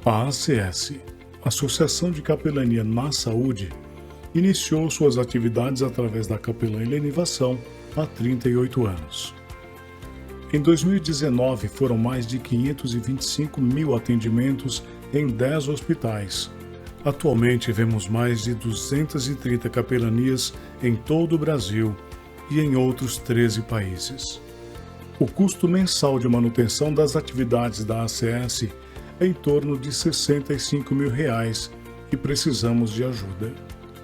A ACS, Associação de Capelania na Saúde, iniciou suas atividades através da capelã helenivação há 38 anos. Em 2019, foram mais de 525 mil atendimentos em 10 hospitais. Atualmente, vemos mais de 230 capelanias em todo o Brasil e em outros 13 países. O custo mensal de manutenção das atividades da ACS é em torno de R$ 65 mil e precisamos de ajuda.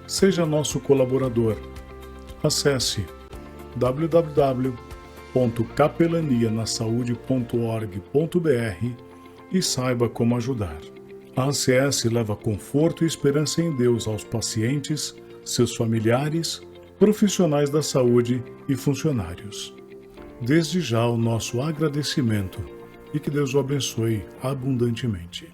Seja nosso colaborador. Acesse www.capelanianasaude.org.br e saiba como ajudar. A ACS leva conforto e esperança em Deus aos pacientes, seus familiares, profissionais da saúde e funcionários. Desde já o nosso agradecimento e que Deus o abençoe abundantemente.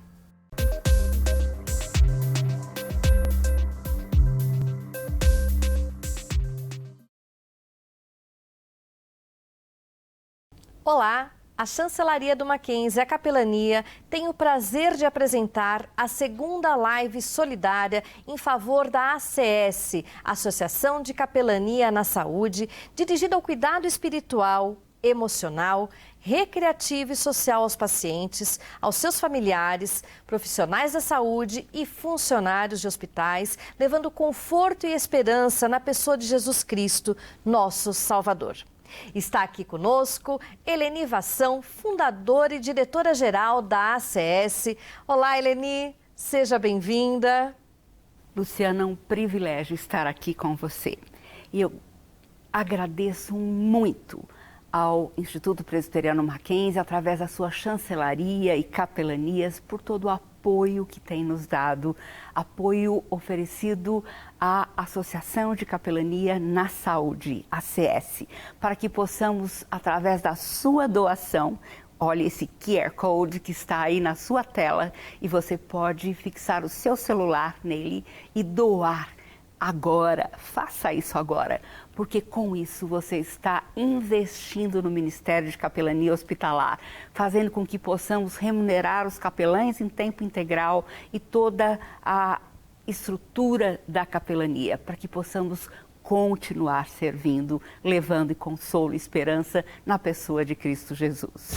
Olá, a Chancelaria do Mackenzie, a Capelania, tem o prazer de apresentar a segunda live solidária em favor da ACS, Associação de Capelania na Saúde, dirigida ao cuidado espiritual, emocional, recreativo e social aos pacientes, aos seus familiares, profissionais da saúde e funcionários de hospitais, levando conforto e esperança na pessoa de Jesus Cristo, nosso Salvador. Está aqui conosco Eleni Vação, fundadora e diretora-geral da ACS. Olá, Eleni, seja bem-vinda. Luciana, é um privilégio estar aqui com você. E eu agradeço muito ao Instituto Presbiteriano Mackenzie, através da sua chancelaria e capelanias, por todo o apoio que tem nos dado, apoio oferecido à Associação de Capelania na Saúde, ACS, para que possamos, através da sua doação, olha esse QR Code que está aí na sua tela e você pode fixar o seu celular nele e doar agora, faça isso agora, porque com isso você está investindo no Ministério de Capelania Hospitalar, fazendo com que possamos remunerar os capelães em tempo integral e toda a estrutura da capelania, para que possamos continuar servindo, levando consolo e esperança na pessoa de Cristo Jesus.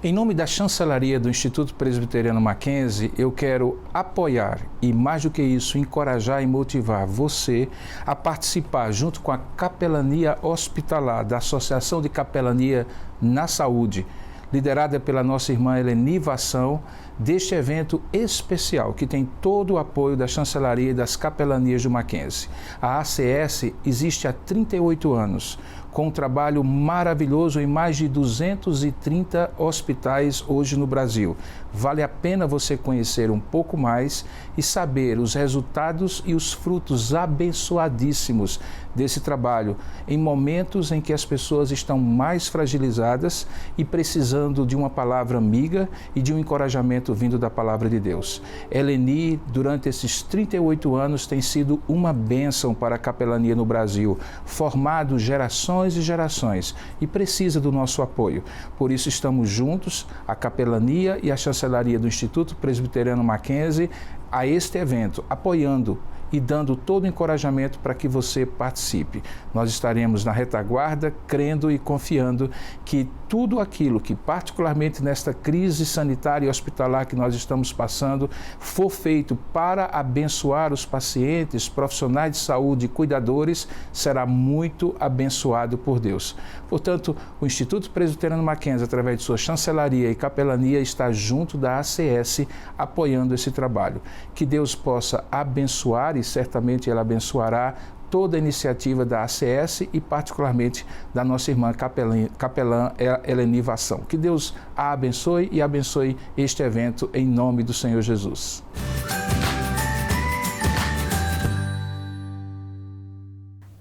Em nome da Chancelaria do Instituto Presbiteriano Mackenzie, eu quero apoiar e, mais do que isso, encorajar e motivar você a participar, junto com a Capelania Hospitalar, da Associação de Capelania na Saúde, liderada pela nossa irmã Eleni Vação, deste evento especial que tem todo o apoio da Chancelaria e das Capelanias do Mackenzie. A ACS existe há 38 anos, com um trabalho maravilhoso em mais de 230 hospitais hoje no Brasil. Vale a pena você conhecer um pouco mais e saber os resultados e os frutos abençoadíssimos desse trabalho, em momentos em que as pessoas estão mais fragilizadas e precisando de uma palavra amiga e de um encorajamento vindo da palavra de Deus. Eleni, durante esses 38 anos, tem sido uma bênção para a capelania no Brasil, formado gerações e gerações, e precisa do nosso apoio. Por isso estamos juntos, a capelania e a chancelaria do Instituto Presbiteriano Mackenzie, a este evento, apoiando e dando todo o encorajamento para que você participe. Nós estaremos na retaguarda, crendo e confiando que tudo aquilo que, particularmente nesta crise sanitária e hospitalar que nós estamos passando, for feito para abençoar os pacientes, profissionais de saúde e cuidadores, será muito abençoado por Deus. Portanto, o Instituto Presbiteriano Mackenzie, através de sua chancelaria e capelania, está junto da ACS, apoiando esse trabalho. Que Deus possa abençoar e certamente Ele abençoará toda a iniciativa da ACS e particularmente da nossa irmã capelã Eleni Vação. Que Deus a abençoe e abençoe este evento em nome do Senhor Jesus.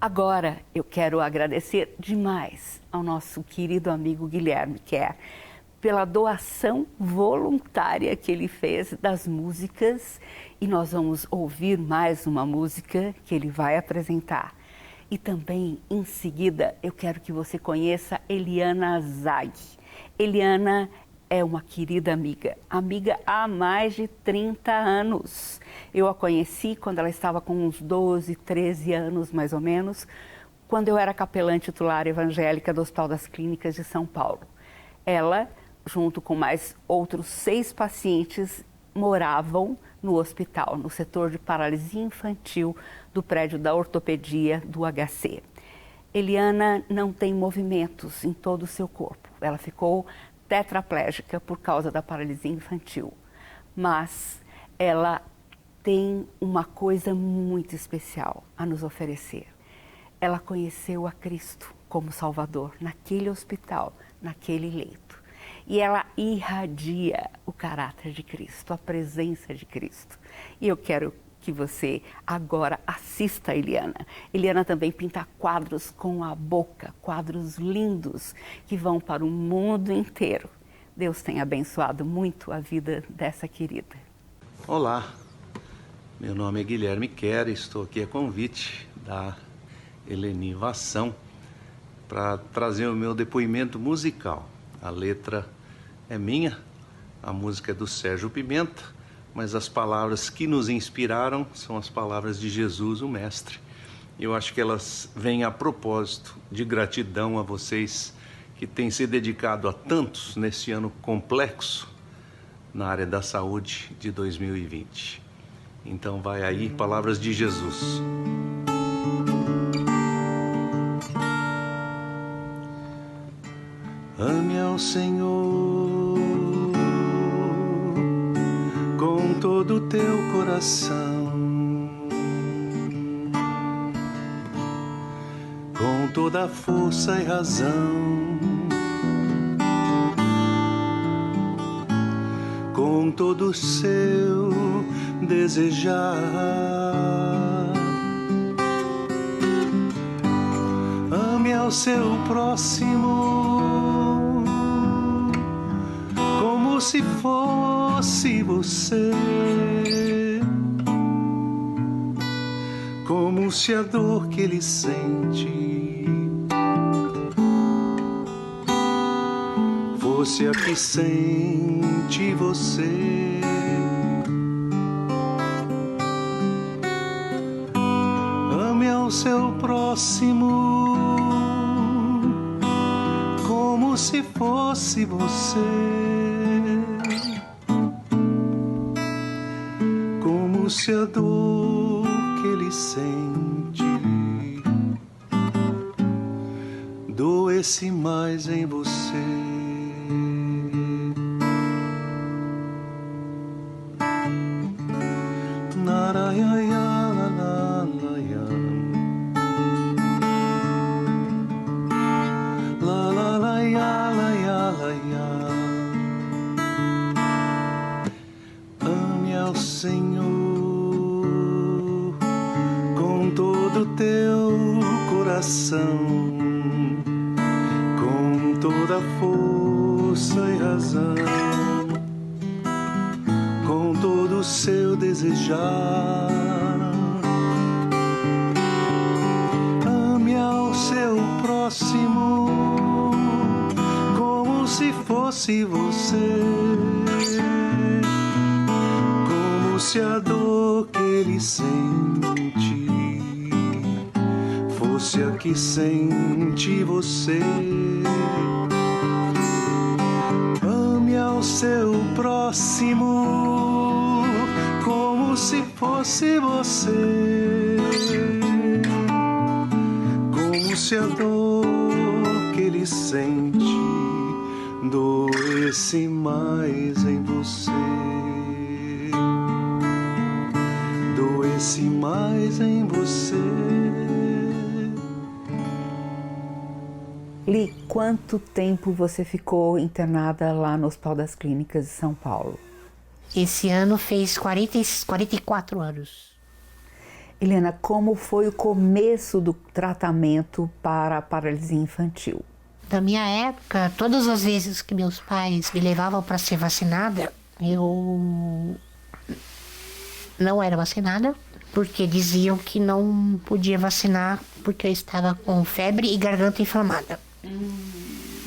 Agora eu quero agradecer demais ao nosso querido amigo Guilherme Kerr pela doação voluntária que ele fez das músicas, e nós vamos ouvir mais uma música que ele vai apresentar. E também, em seguida, eu quero que você conheça Eliana Zag. Eliana é uma querida amiga há mais de 30 anos. Eu a conheci quando ela estava com uns 12, 13 anos, mais ou menos, quando eu era capelã titular evangélica do Hospital das Clínicas de São Paulo. Ela, junto com mais outros 6 pacientes, moravam no hospital, no setor de paralisia infantil do prédio da ortopedia do HC. Eliana não tem movimentos em todo o seu corpo. Ela ficou tetraplégica por causa da paralisia infantil. Mas ela tem uma coisa muito especial a nos oferecer. Ela conheceu a Cristo como Salvador naquele hospital, naquele leito. E ela irradia o caráter de Cristo, a presença de Cristo. E eu quero que você agora assista a Eliana. Eliana também pinta quadros com a boca, quadros lindos que vão para o mundo inteiro. Deus tem abençoado muito a vida dessa querida. Olá, meu nome é Guilherme Quer e estou aqui a convite da Helenivação para trazer o meu depoimento musical. A letra é minha, a música é do Sérgio Pimenta, mas as palavras que nos inspiraram são as palavras de Jesus, o Mestre. Eu acho que elas vêm a propósito de gratidão a vocês que têm se dedicado a tantos nesse ano complexo na área da saúde de 2020. Então vai aí, palavras de Jesus. Ame ao Senhor com todo o teu coração, com toda a força e razão, com todo o seu desejar. Ame ao seu próximo como se fosse você, como se a dor que ele sente fosse a que sente você. Ame ao seu próximo como se fosse você, como se a dor que ele sente doesse mais em você. Ame ao Senhor com todo o teu coração, com toda a força e razão, com todo o seu desejar. Ame ao seu próximo como se fosse você, como se a dor que ele sente fosse a que sente você. Ame ao seu próximo como se fosse você, como se a dor que ele sente doesse mais em você, doesse mais em você. Li, quanto tempo você ficou internada lá no Hospital das Clínicas de São Paulo? Esse ano fez 44 anos. Helena, como foi o começo do tratamento para a paralisia infantil? Na minha época, todas as vezes que meus pais me levavam para ser vacinada, eu não era vacinada. porque diziam que não podia vacinar porque eu estava com febre e garganta inflamada.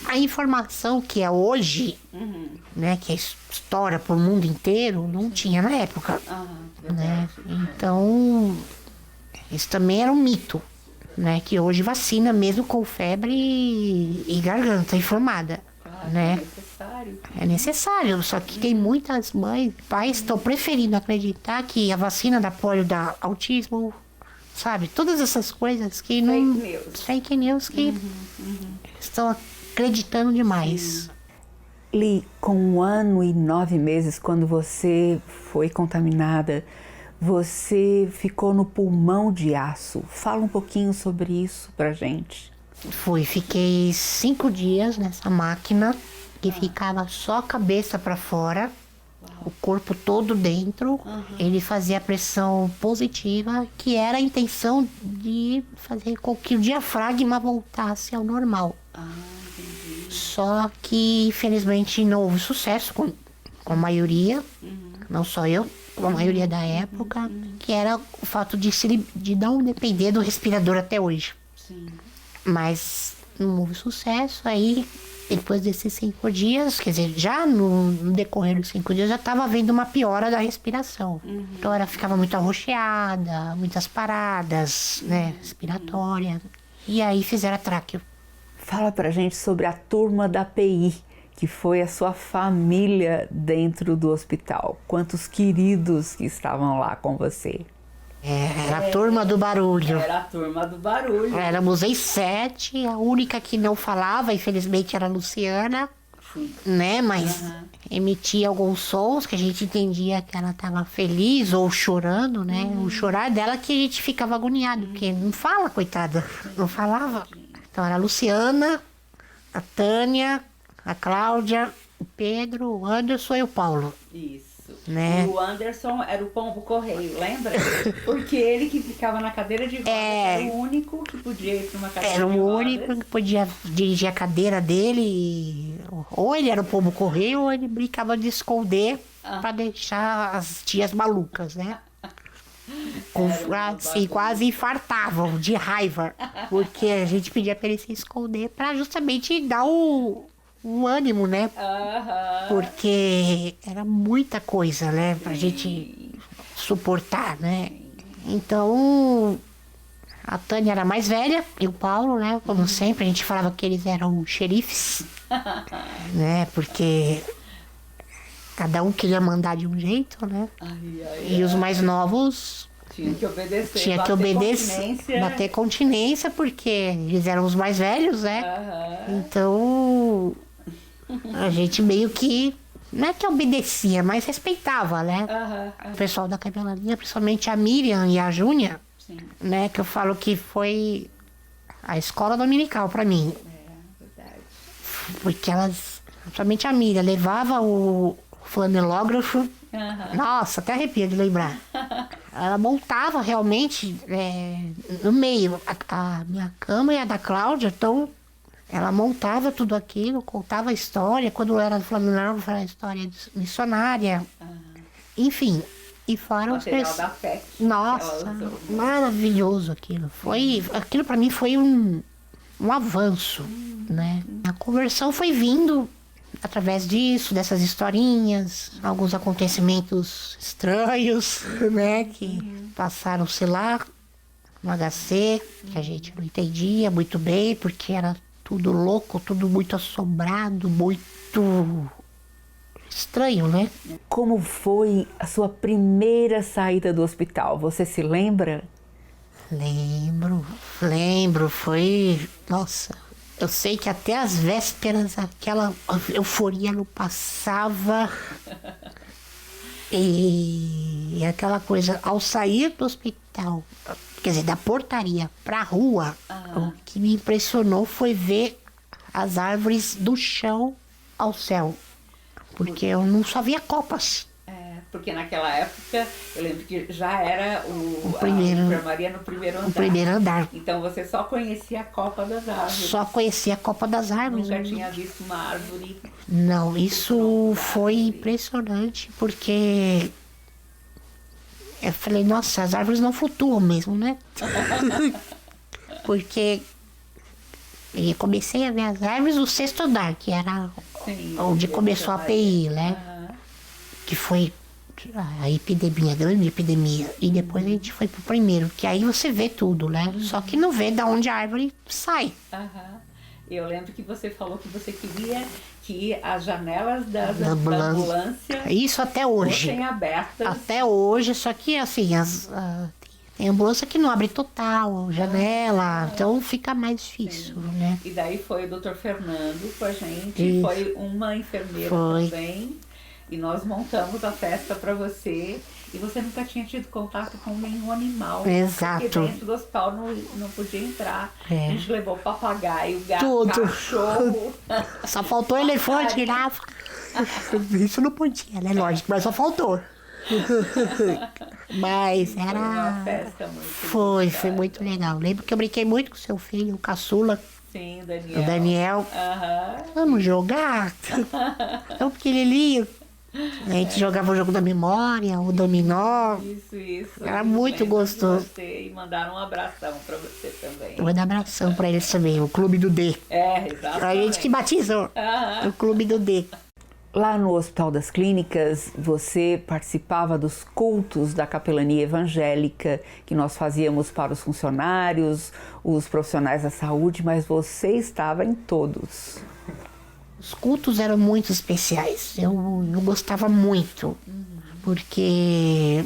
A informação que é hoje, né, que estoura por mundo inteiro, não tinha na época. Né? Então, isso também era um mito, né, que hoje vacina mesmo com febre e garganta inflamada. Né? É necessário, só que tem muitas mães e pais que estão preferindo acreditar que a vacina da polio dá autismo, sabe? Todas essas coisas que não... Fake news que estão acreditando demais. Li, com 1 ano e 9 meses, quando você foi contaminada, você ficou no pulmão de aço. Fala um pouquinho sobre isso pra gente. Fiquei 5 dias nessa máquina que ficava só a cabeça para fora, o corpo todo dentro. Ele fazia a pressão positiva, que era a intenção de fazer com que o diafragma voltasse ao normal. Só que, infelizmente, não houve sucesso com a maioria, não só eu, com a maioria da época, que era o fato de não depender do respirador até hoje. Mas não houve sucesso. Aí, depois desses 5 dias, quer dizer, já no decorrer dos 5 dias, já estava havendo uma piora da respiração. Então, ela ficava muito arroxeada, muitas paradas, né, respiratórias. E aí fizeram a tráqueo. Fala pra gente sobre a turma da PI, que foi a sua família dentro do hospital. Quantos queridos que estavam lá com você? Era a turma do barulho. Era a turma do barulho. Éramos em 7, a única que não falava, infelizmente, era a Luciana, né? Mas emitia alguns sons que a gente entendia que ela estava feliz ou chorando, né? O chorar dela que a gente ficava agoniado, porque não fala, coitada, não falava. Então era a Luciana, a Tânia, a Cláudia, o Pedro, o Anderson e o Paulo. Isso. Né? E o Anderson era o pombo correio, lembra? Porque ele que ficava na cadeira de rodas era o único que podia ir para uma cadeira de rodas. Era o único que podia dirigir a cadeira dele. Ou ele era o pombo correio, ou ele brincava de esconder para deixar as tias malucas, né? Assim, quase infartavam de raiva, porque a gente pedia para ele se esconder para justamente dar o ânimo, né? Porque era muita coisa, né? Pra gente suportar, né? Então, a Tânia era mais velha e o Paulo, né? Como sempre, a gente falava que eles eram xerifes, né? Porque cada um queria mandar de um jeito, né? E os mais novos tinha que obedecer, bater continência, porque eles eram os mais velhos, né? Então, a gente meio que, não é que obedecia, mas respeitava, né? O pessoal da capelania, principalmente a Miriam e a Júnia, né? Que eu falo que foi a escola dominical pra mim. Verdade. Porque elas, principalmente a Miriam, levava o flanelógrafo. Nossa, até arrepia de lembrar. Ela montava realmente no meio a minha cama e a da Cláudia, então ela montava tudo aquilo, contava a história. Quando era do flanelógrafo, era a história missionária. Enfim, e fora os da fé. Nossa, maravilhoso aquilo. Aquilo para mim foi um avanço, né? A conversão foi vindo através disso, dessas historinhas, alguns acontecimentos estranhos, né? Que passaram-se lá no HC, que a gente não entendia muito bem, porque era tudo louco, tudo muito assombrado, muito estranho, né? Como foi a sua primeira saída do hospital? Você se lembra? Lembro, foi... Nossa, eu sei que até as vésperas aquela euforia não passava. E aquela coisa, ao sair do hospital, quer dizer, da portaria pra rua, o que me impressionou foi ver as árvores do chão ao céu. Porque eu não só via copas. Porque naquela época, eu lembro que já era a enfermaria no primeiro andar. O primeiro andar. Então você só conhecia a copa das árvores. Só conhecia a copa das árvores. Nunca tinha visto uma árvore. Não, isso foi impressionante, porque Eu falei, nossa, as árvores não flutuam mesmo, né? Porque eu comecei a ver as árvores do sexto andar, que era onde começou a API, né? Que foi a epidemia, a grande epidemia. E depois a gente foi pro primeiro, que aí você vê tudo, né? Só que não vê de onde a árvore sai. Eu lembro que você falou que você queria que as janelas da ambulância isso até hoje. Fossem abertas. Até hoje, só que assim, tem ambulância que não abre total, janela, então fica mais difícil, né? E daí foi o Dr. Fernando com a gente, Isso. foi uma enfermeira também. E nós montamos a festa para você. E você nunca tinha tido contato com nenhum animal. Exato. Porque dentro do hospital não podia entrar. É. A gente levou papagaio, gato, Tudo. cachorro. Só faltou elefante, girafa. Isso não podia, né? Lógico, mas só faltou. Mas era... Foi uma festa muito Foi muito legal. Lembro que eu brinquei muito com seu filho, o caçula. Sim, o Daniel. O Daniel. Aham. Vamos jogar? Tão pequenininho. A gente jogava o jogo da memória, o dominó. Isso. Era muito gostoso. E mandaram um abração pra você também. Vou dar abração pra eles também, o Clube do D. Exatamente. A gente que batizou o Clube do D. Lá no Hospital das Clínicas, você participava dos cultos da capelania evangélica que nós fazíamos para os funcionários, os profissionais da saúde, mas você estava em todos. Os cultos eram muito especiais, eu gostava muito, porque,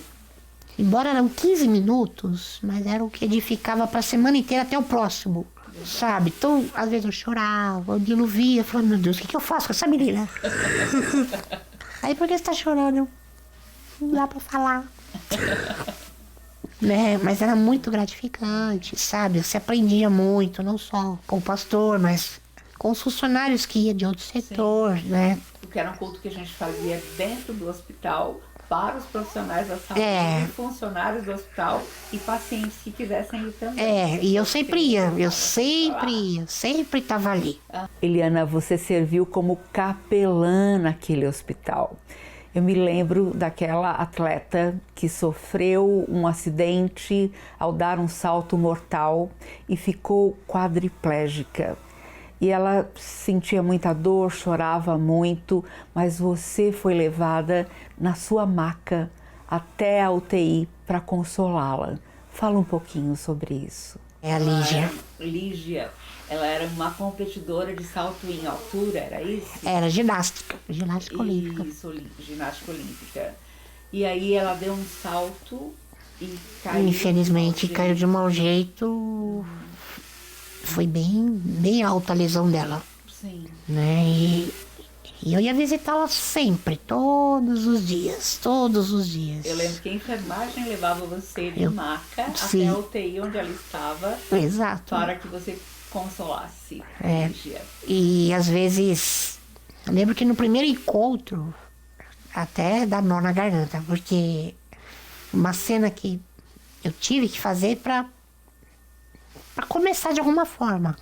embora eram 15 minutos, mas era o que edificava para a semana inteira até o próximo, sabe? Então, às vezes eu chorava, o Dilo via, falando, meu Deus, o que eu faço com essa menina? Aí, por que você tá chorando? Não dá para falar. Né? Mas era muito gratificante, sabe? Você aprendia muito, não só com o pastor, mas com os funcionários que iam de outro setor, né? Porque era um culto que a gente fazia dentro do hospital para os profissionais da saúde, funcionários do hospital e pacientes que quisessem ir também. E eu sempre ia, sempre estava ali. Eliana, você serviu como capelã naquele hospital. Eu me lembro daquela atleta que sofreu um acidente ao dar um salto mortal e ficou quadriplégica. E ela sentia muita dor, chorava muito, mas você foi levada na sua maca até a UTI para consolá-la. Fala um pouquinho sobre isso. É a Lígia. Lígia, ela era uma competidora de salto em altura, era isso? Era ginástica olímpica. Isso, ginástica olímpica. E aí ela deu um salto e caiu. Infelizmente caiu de mau jeito. Foi bem alta a lesão dela. Sim. Né? E eu ia visitá-la sempre, todos os dias. Eu lembro que a enfermagem levava você de maca até a UTI onde ela estava. Exato. Para que você consolasse. E às vezes, eu lembro que no primeiro encontro, até dá nó na garganta, porque uma cena que eu tive que fazer para começar de alguma forma.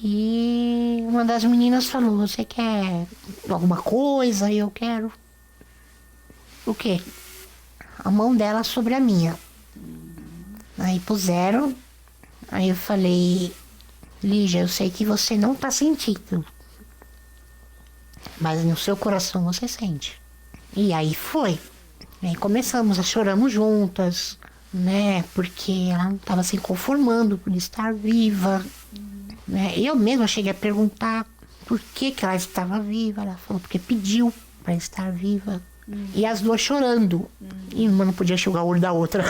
E uma das meninas falou, você quer alguma coisa? E eu quero. O quê? A mão dela sobre a minha. Aí puseram. Aí eu falei, Lígia, eu sei que você não tá sentindo. Mas no seu coração você sente. E aí foi. Aí começamos, choramos juntas, né? Porque ela não estava se conformando por estar viva. Né? Eu mesma cheguei a perguntar por que ela estava viva. Ela falou, porque pediu para estar viva. E as duas chorando. E uma não podia enxugar o olho da outra.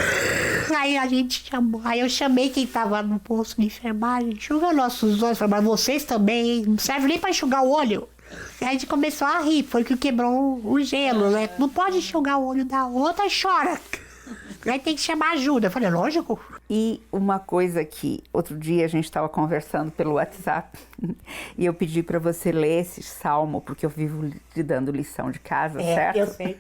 Aí a gente chamou. Aí eu chamei quem estava no posto de enfermagem. Enxuga nossos olhos. Falei, mas vocês também, não serve nem para enxugar o olho. Aí a gente começou a rir. Foi que quebrou o gelo, né? Não pode enxugar o olho da outra e chora. Aí tem que chamar ajuda. Eu falei, lógico. E uma coisa que outro dia a gente estava conversando pelo WhatsApp e eu pedi para você ler esse salmo, porque eu vivo te dando lição de casa, certo? Eu sei.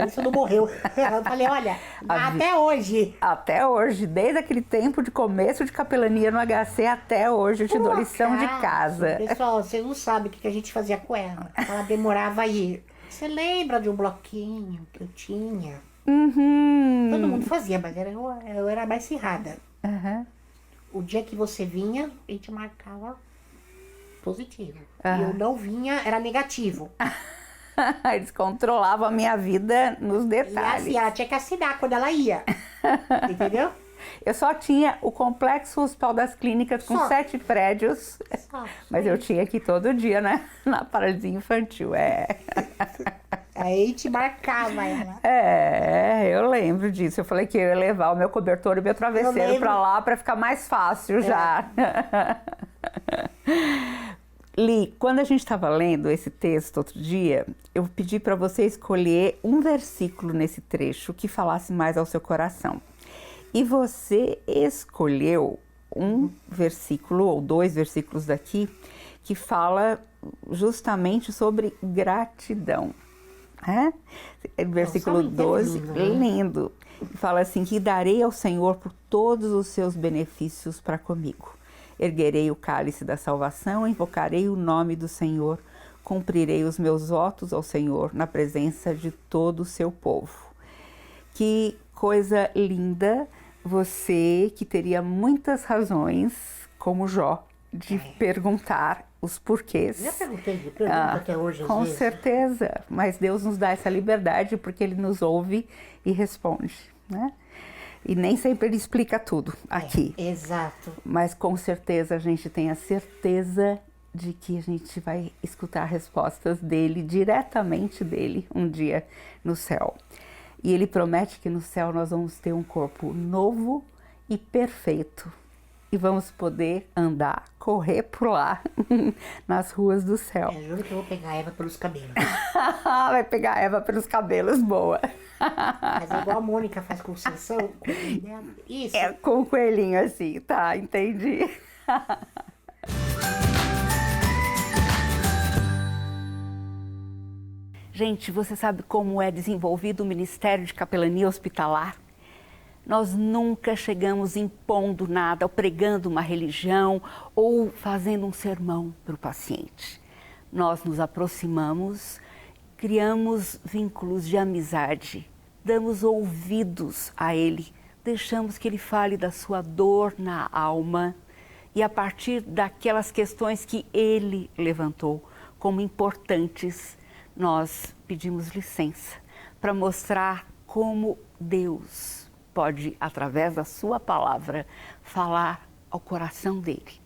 Isso não morreu. Eu falei, olha, até hoje. Até hoje, desde aquele tempo de começo de capelania no HC até hoje, eu te dou lição de casa. Pessoal, você não sabe o que a gente fazia com ela. Ela demorava a ir. Você lembra de um bloquinho que eu tinha? Todo mundo fazia, mas eu era mais cerrada. Uhum. O dia que você vinha, a gente marcava positivo. E eu não vinha, era negativo. Eles controlavam a minha vida nos E detalhes. assim, ela tinha que assinar quando ela ia. Entendeu? Eu só tinha o Complexo Hospital das Clínicas com Só. 7 prédios, mas eu tinha que ir todo dia, né? Na paralisia infantil, Aí a gente marcava ela. Eu lembro disso. Eu falei que eu ia levar o meu cobertor e o meu travesseiro pra lá pra ficar mais fácil já. Li, quando a gente estava lendo esse texto outro dia, eu pedi para você escolher um versículo nesse trecho que falasse mais ao seu coração. E você escolheu um versículo, ou 2 versículos daqui, que fala justamente sobre gratidão. Versículo 12, lindo. Fala assim, que darei ao Senhor por todos os seus benefícios para comigo. Erguerei o cálice da salvação, invocarei o nome do Senhor, cumprirei os meus votos ao Senhor na presença de todo o seu povo. Que coisa linda, você que teria muitas razões, como Jó, de perguntar os porquês. Já pergunto até hoje, às Com vezes. certeza, mas Deus nos dá essa liberdade porque Ele nos ouve e responde, né? E nem sempre Ele explica tudo aqui. Exato. Mas com certeza a gente tem a certeza de que a gente vai escutar respostas dele, diretamente dele, um dia no céu. E Ele promete que no céu nós vamos ter um corpo novo e perfeito. E vamos poder andar, correr por lá, nas ruas do céu. Juro que eu vou pegar a Eva pelos cabelos. Vai pegar a Eva pelos cabelos, boa. Mas é igual a Mônica faz com o Sansão. Com o filho dela. Isso. É com o coelhinho assim, tá, entendi. Gente, você sabe como é desenvolvido o Ministério de Capelania Hospitalar? Nós nunca chegamos impondo nada, ou pregando uma religião, ou fazendo um sermão para o paciente. Nós nos aproximamos, criamos vínculos de amizade, damos ouvidos a ele, deixamos que ele fale da sua dor na alma e a partir daquelas questões que ele levantou como importantes, nós pedimos licença para mostrar como Deus pode, através da sua palavra, falar ao coração dele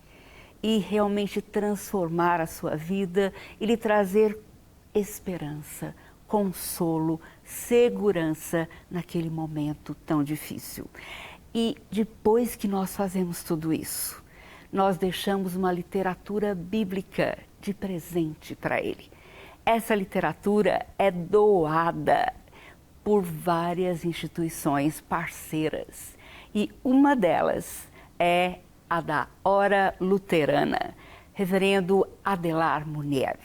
e realmente transformar a sua vida e lhe trazer esperança, consolo, segurança naquele momento tão difícil. E depois que nós fazemos tudo isso, nós deixamos uma literatura bíblica de presente para ele. Essa literatura é doada por várias instituições parceiras e uma delas é a da Hora Luterana, Reverendo Adelar Muniev.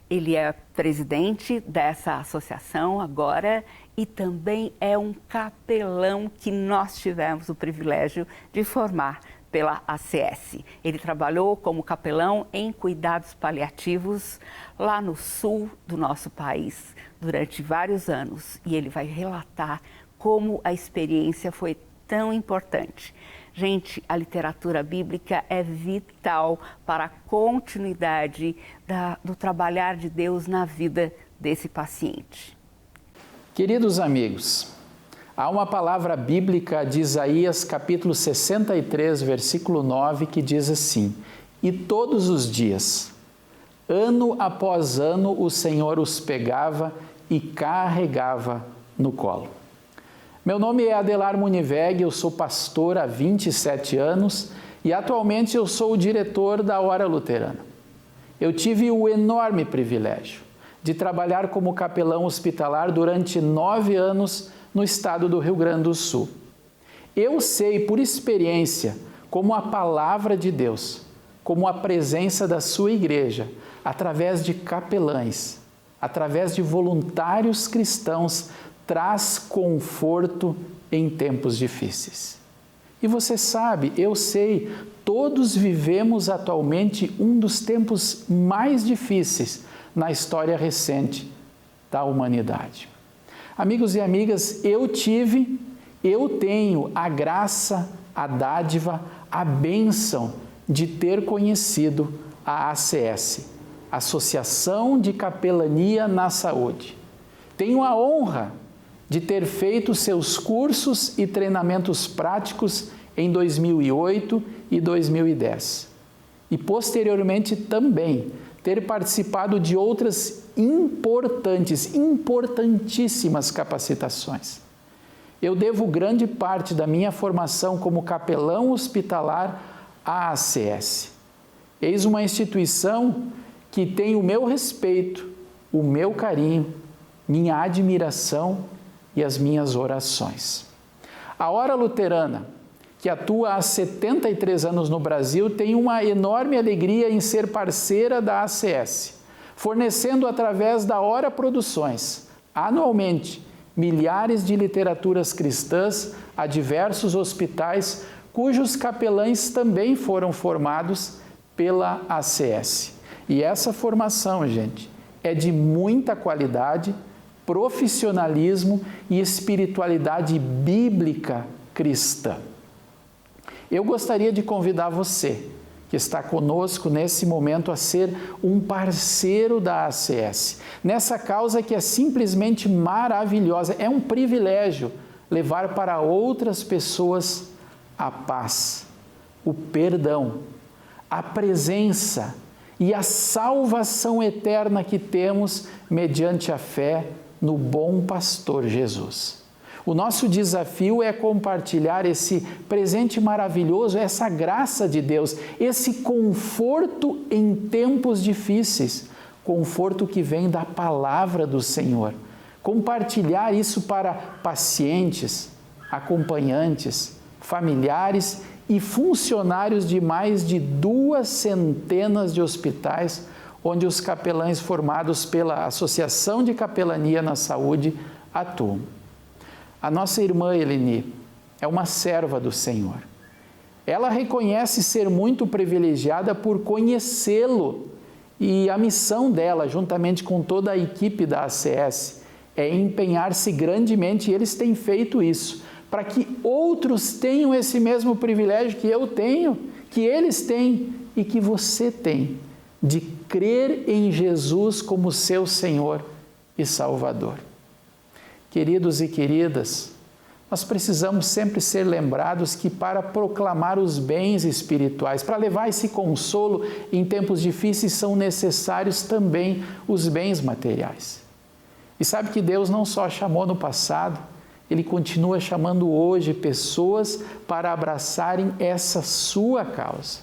Ele é presidente dessa associação agora e também é um capelão que nós tivemos o privilégio de formar pela ACS. Ele trabalhou como capelão em cuidados paliativos lá no sul do nosso país durante vários anos e ele vai relatar como a experiência foi tão importante. Gente, a literatura bíblica é vital para a continuidade do trabalhar de Deus na vida desse paciente. Queridos amigos, há uma palavra bíblica de Isaías capítulo 63, versículo 9, que diz assim: E todos os dias, ano após ano, o Senhor os pegava e carregava no colo. Meu nome é Adelar Muniveg, eu sou pastor há 27 anos e atualmente eu sou o diretor da Hora Luterana. Eu tive o enorme privilégio de trabalhar como capelão hospitalar durante 9 anos no estado do Rio Grande do Sul. Eu sei por experiência como a palavra de Deus, como a presença da sua igreja, através de capelães, através de voluntários cristãos, traz conforto em tempos difíceis. E você sabe, eu sei, todos vivemos atualmente um dos tempos mais difíceis na história recente da humanidade. Amigos e amigas, eu tenho a graça, a dádiva, a bênção de ter conhecido a ACS, Associação de Capelania na Saúde. Tenho a honra de ter feito seus cursos e treinamentos práticos em 2008 e 2010. E posteriormente também ter participado de outras importantíssimas capacitações. Eu devo grande parte da minha formação como capelão hospitalar à ACS. Eis uma instituição que tem o meu respeito, o meu carinho, minha admiração e as minhas orações. A Hora Luterana, que atua há 73 anos no Brasil, tem uma enorme alegria em ser parceira da ACS, fornecendo através da Hora Produções, anualmente, milhares de literaturas cristãs a diversos hospitais, cujos capelães também foram formados pela ACS. E essa formação, gente, é de muita qualidade, profissionalismo e espiritualidade bíblica cristã. Eu gostaria de convidar você, que está conosco nesse momento, a ser um parceiro da ACS, nessa causa que é simplesmente maravilhosa. É um privilégio levar para outras pessoas a paz, o perdão, a presença e a salvação eterna que temos mediante a fé no bom pastor Jesus. O nosso desafio é compartilhar esse presente maravilhoso, essa graça de Deus, esse conforto em tempos difíceis, conforto que vem da palavra do Senhor. Compartilhar isso para pacientes, acompanhantes, familiares e funcionários de mais de 200 de hospitais, onde os capelães formados pela Associação de Capelania na Saúde atuam. A nossa irmã Eleni é uma serva do Senhor. Ela reconhece ser muito privilegiada por conhecê-lo e a missão dela, juntamente com toda a equipe da ACS, é empenhar-se grandemente, e eles têm feito isso, para que outros tenham esse mesmo privilégio que eu tenho, que eles têm e que você tem, de crer em Jesus como seu Senhor e Salvador. Queridos e queridas, nós precisamos sempre ser lembrados que para proclamar os bens espirituais, para levar esse consolo em tempos difíceis, são necessários também os bens materiais. E sabe que Deus não só chamou no passado, Ele continua chamando hoje pessoas para abraçarem essa sua causa.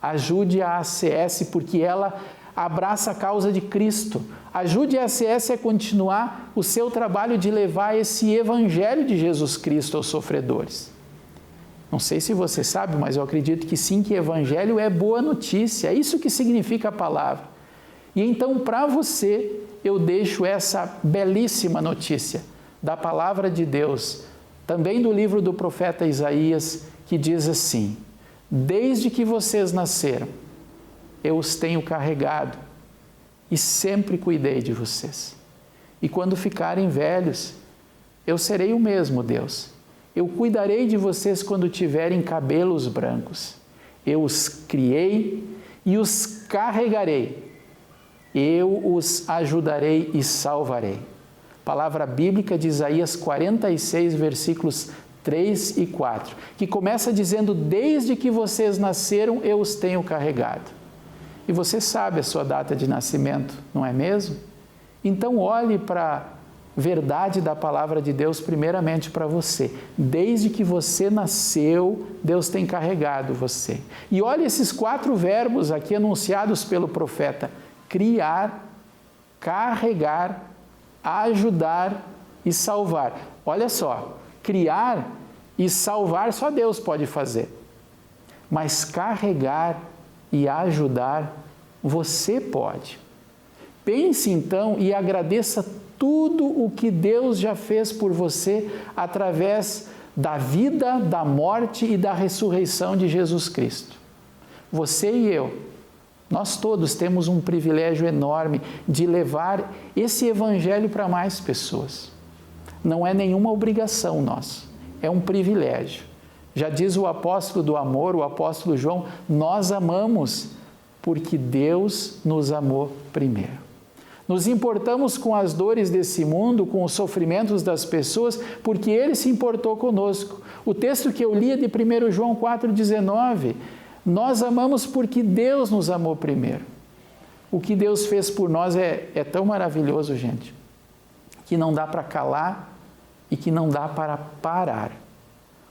Ajude a ACS, porque ela abraça a causa de Cristo. Ajude a ACS a continuar o seu trabalho de levar esse Evangelho de Jesus Cristo aos sofredores. Não sei se você sabe, mas eu acredito que sim, que Evangelho é boa notícia. É isso que significa a palavra. E então, para você, eu deixo essa belíssima notícia da palavra de Deus, também do livro do profeta Isaías, que diz assim: desde que vocês nasceram, eu os tenho carregado e sempre cuidei de vocês. E quando ficarem velhos, eu serei o mesmo Deus. Eu cuidarei de vocês quando tiverem cabelos brancos. Eu os criei e os carregarei. Eu os ajudarei e salvarei. Palavra bíblica de Isaías 46, versículos 3 e 4, que começa dizendo: desde que vocês nasceram, eu os tenho carregado. E você sabe a sua data de nascimento, não é mesmo? Então olhe para a verdade da palavra de Deus primeiramente para você. Desde que você nasceu, Deus tem carregado você. E olhe esses 4 verbos aqui anunciados pelo profeta: criar, carregar, ajudar e salvar. Olha só, criar e salvar só Deus pode fazer. Mas carregar e ajudar, você pode. Pense então e agradeça tudo o que Deus já fez por você através da vida, da morte e da ressurreição de Jesus Cristo. Você e eu, nós todos temos um privilégio enorme de levar esse Evangelho para mais pessoas. não é nenhuma obrigação nossa, é um privilégio. Já diz o apóstolo do amor, o apóstolo João, nós amamos porque Deus nos amou primeiro. Nos importamos com as dores desse mundo, com os sofrimentos das pessoas, porque Ele se importou conosco. O texto que eu li é de 1 João 4,19. Nós amamos porque Deus nos amou primeiro. O que Deus fez por nós é tão maravilhoso, gente, que não dá para calar e que não dá para parar.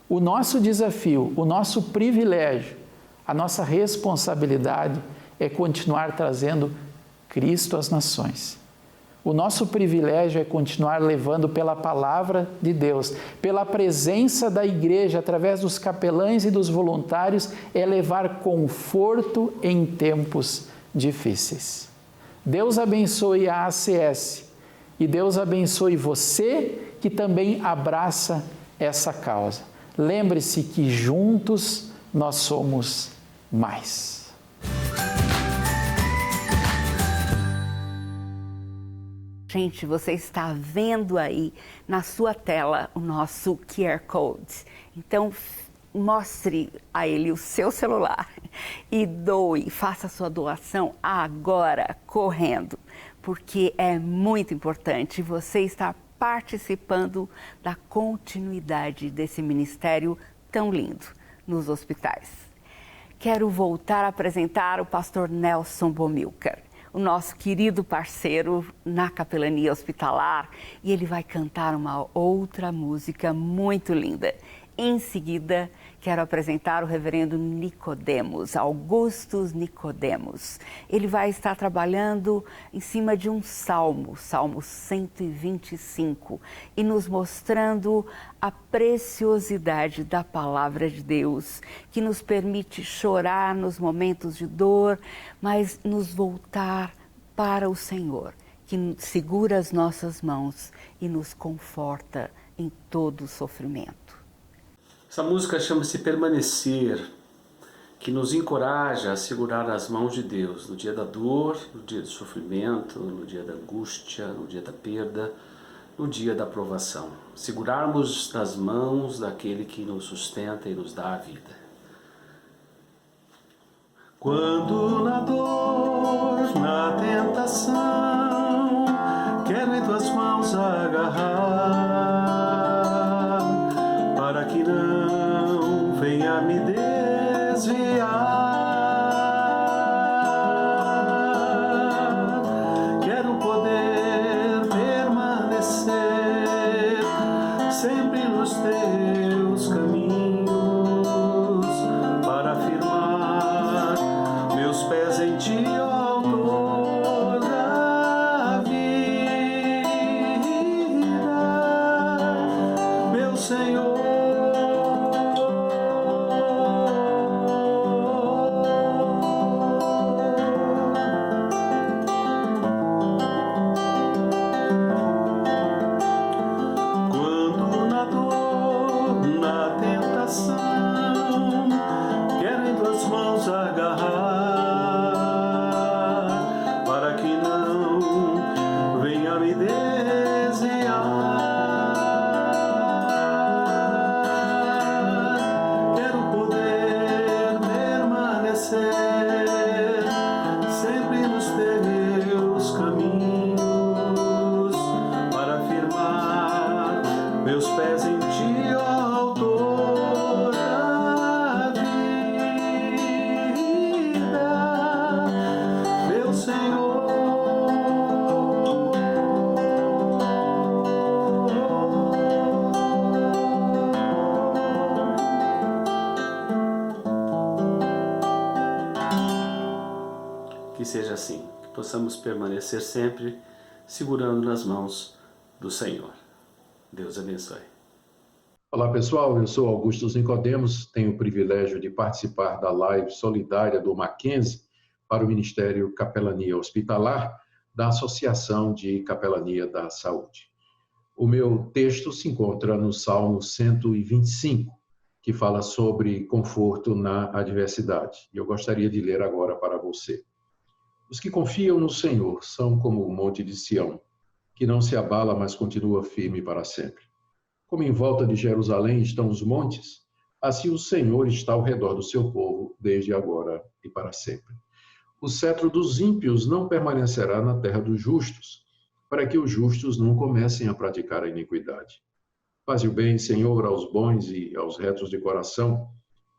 O nosso desafio, o nosso privilégio, a nossa responsabilidade é continuar trazendo Cristo às nações. O nosso privilégio é continuar levando pela palavra de Deus, pela presença da igreja, através dos capelães e dos voluntários, é levar conforto em tempos difíceis. Deus abençoe a ACS e Deus abençoe você que também abraça essa causa. Lembre-se que juntos nós somos mais. Gente, você está vendo aí na sua tela o nosso QR Code. Então, mostre a ele o seu celular e doe, faça a sua doação agora, correndo, porque é muito importante você estar participando da continuidade desse ministério tão lindo nos hospitais. Quero voltar a apresentar o pastor Nelson Bomilcar, o nosso querido parceiro na capelania hospitalar, e ele vai cantar uma outra música muito linda. Em seguida, quero apresentar o reverendo Nicodemos, Augustus Nicodemos. Ele vai estar trabalhando em cima de um salmo, Salmo 125, e nos mostrando a preciosidade da palavra de Deus, que nos permite chorar nos momentos de dor, mas nos voltar para o Senhor, que segura as nossas mãos e nos conforta em todo o sofrimento. Essa música chama-se Permanecer, que nos encoraja a segurar as mãos de Deus no dia da dor, no dia do sofrimento, no dia da angústia, no dia da perda, no dia da provação. Segurarmos nas mãos daquele que nos sustenta e nos dá a vida. Quando na dor, na tentação, quero em tuas mãos agarrar, para que não venha me desviar. Quero poder permanecer sempre nos teus caminhos, para firmar meus pés em ti, ó autor da vida, meu Senhor. Que seja assim, que possamos permanecer sempre segurando nas mãos do Senhor. Deus abençoe. Olá pessoal, eu sou Augustus Nicodemos, tenho o privilégio de participar da live solidária do Mackenzie para o Ministério Capelania Hospitalar da Associação de Capelania da Saúde. O meu texto se encontra no Salmo 125, que fala sobre conforto na adversidade. E eu gostaria de ler agora para você. Os que confiam no Senhor são como o monte de Sião, que não se abala, mas continua firme para sempre. Como em volta de Jerusalém estão os montes, assim o Senhor está ao redor do seu povo, desde agora e para sempre. O cetro dos ímpios não permanecerá na terra dos justos, para que os justos não comecem a praticar a iniquidade. Faze o bem, Senhor, aos bons e aos retos de coração.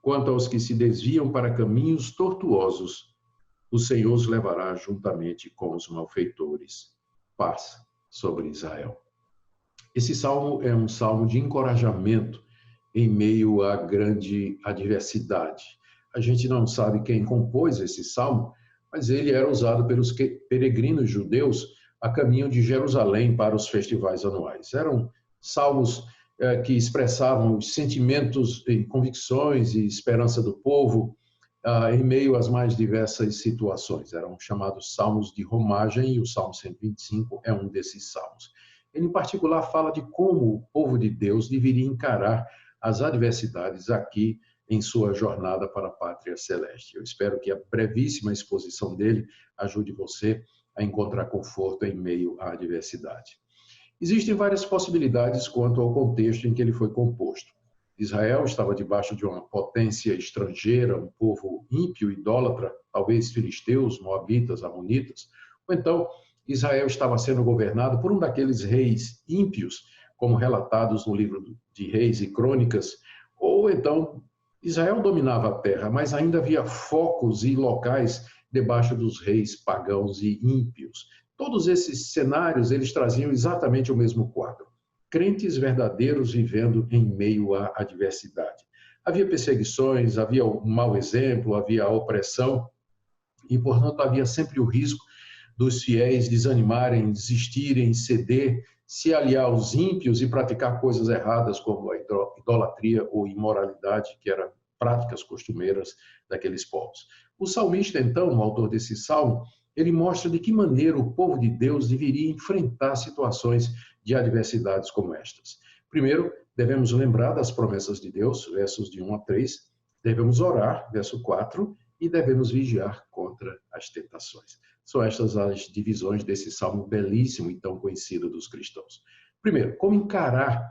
Quanto aos que se desviam para caminhos tortuosos, o Senhor os levará juntamente com os malfeitores. Paz sobre Israel. Esse salmo é um salmo de encorajamento em meio à grande adversidade. A gente não sabe quem compôs esse salmo, mas ele era usado pelos peregrinos judeus a caminho de Jerusalém para os festivais anuais. Eram salmos que expressavam os sentimentos e convicções e esperança do povo em meio às mais diversas situações. Eram chamados salmos de romagem e o Salmo 125 é um desses salmos. Ele, em particular, fala de como o povo de Deus deveria encarar as adversidades aqui em sua jornada para a pátria celeste. Eu espero que a brevíssima exposição dele ajude você a encontrar conforto em meio à adversidade. Existem várias possibilidades quanto ao contexto em que ele foi composto. Israel estava debaixo de uma potência estrangeira, um povo ímpio, idólatra, talvez filisteus, moabitas, amonitas, ou então Israel estava sendo governado por um daqueles reis ímpios, como relatados no livro de Reis e Crônicas, ou então Israel dominava a terra, mas ainda havia focos e locais debaixo dos reis pagãos e ímpios. Todos esses cenários, eles traziam exatamente o mesmo quadro. Crentes verdadeiros vivendo em meio à adversidade. Havia perseguições, havia o mau exemplo, havia a opressão, e, portanto, havia sempre o risco dos fiéis desanimarem, desistirem, ceder, se aliar aos ímpios e praticar coisas erradas como a idolatria ou imoralidade, que eram práticas costumeiras daqueles povos. O salmista, então, o autor desse salmo, ele mostra de que maneira o povo de Deus deveria enfrentar situações de adversidades como estas. Primeiro, devemos lembrar das promessas de Deus, versos de 1 a 3, devemos orar, verso 4, e devemos vigiar contra as tentações. São estas as divisões desse salmo belíssimo e tão conhecido dos cristãos. Primeiro, como encarar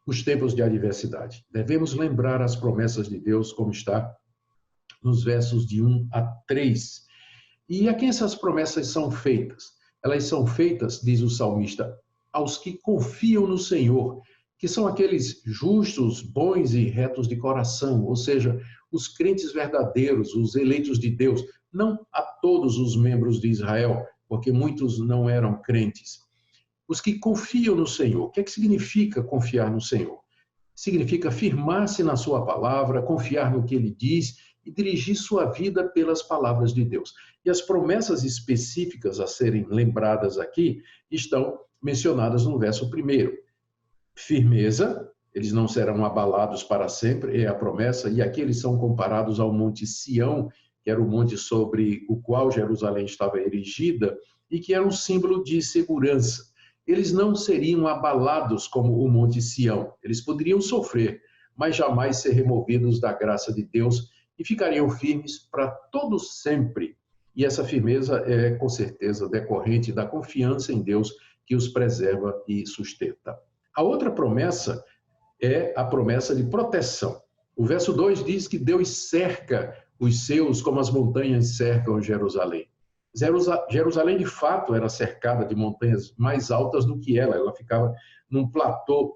os tempos de adversidade? Devemos lembrar as promessas de Deus, como está nos versos de 1 a 3. E a quem essas promessas são feitas? Elas são feitas, diz o salmista, aos que confiam no Senhor, que são aqueles justos, bons e retos de coração, ou seja, os crentes verdadeiros, os eleitos de Deus, não a todos os membros de Israel, porque muitos não eram crentes. Os que confiam no Senhor. O que é que significa confiar no Senhor? Significa firmar-se na sua palavra, confiar no que ele diz e dirigir sua vida pelas palavras de Deus. E as promessas específicas a serem lembradas aqui estão mencionadas no verso 1. Firmeza, eles não serão abalados para sempre, é a promessa, e aqui eles são comparados ao Monte Sião, que era o monte sobre o qual Jerusalém estava erigida, e que era um símbolo de segurança. Eles não seriam abalados como o Monte Sião, eles poderiam sofrer, mas jamais ser removidos da graça de Deus e ficariam firmes para todo sempre. E essa firmeza é, com certeza, decorrente da confiança em Deus que os preserva e sustenta. A outra promessa é a promessa de proteção. O verso 2 diz que Deus cerca os seus como as montanhas cercam Jerusalém. Jerusalém, de fato, era cercada de montanhas mais altas do que ela ficava num platô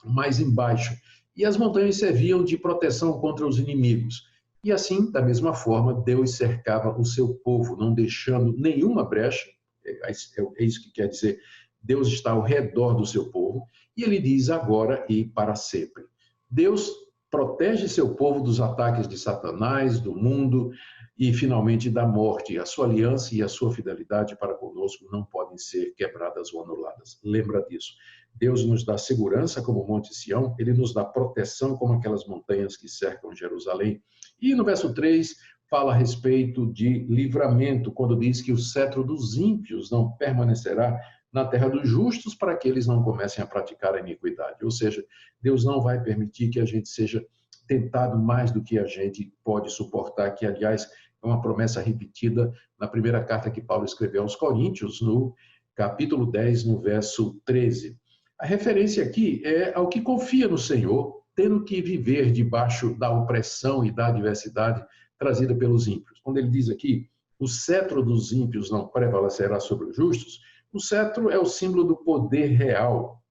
mais embaixo. E as montanhas serviam de proteção contra os inimigos. E assim, da mesma forma, Deus cercava o seu povo, não deixando nenhuma brecha. É isso que quer dizer, Deus está ao redor do seu povo, e ele diz agora e para sempre. Deus protege seu povo dos ataques de Satanás, do mundo e, finalmente, da morte. A sua aliança e a sua fidelidade para conosco não podem ser quebradas ou anuladas. Lembra disso. Deus nos dá segurança como o Monte Sião, ele nos dá proteção como aquelas montanhas que cercam Jerusalém. E no verso 3 fala a respeito de livramento, quando diz que o cetro dos ímpios não permanecerá na terra dos justos para que eles não comecem a praticar a iniquidade. Ou seja, Deus não vai permitir que a gente seja tentado mais do que a gente pode suportar, que, aliás, é uma promessa repetida na primeira carta que Paulo escreveu aos Coríntios, no capítulo 10, no verso 13. A referência aqui é ao que confia no Senhor, tendo que viver debaixo da opressão e da adversidade trazida pelos ímpios. Quando ele diz aqui, o cetro dos ímpios não prevalecerá sobre os justos, o cetro é o símbolo do poder real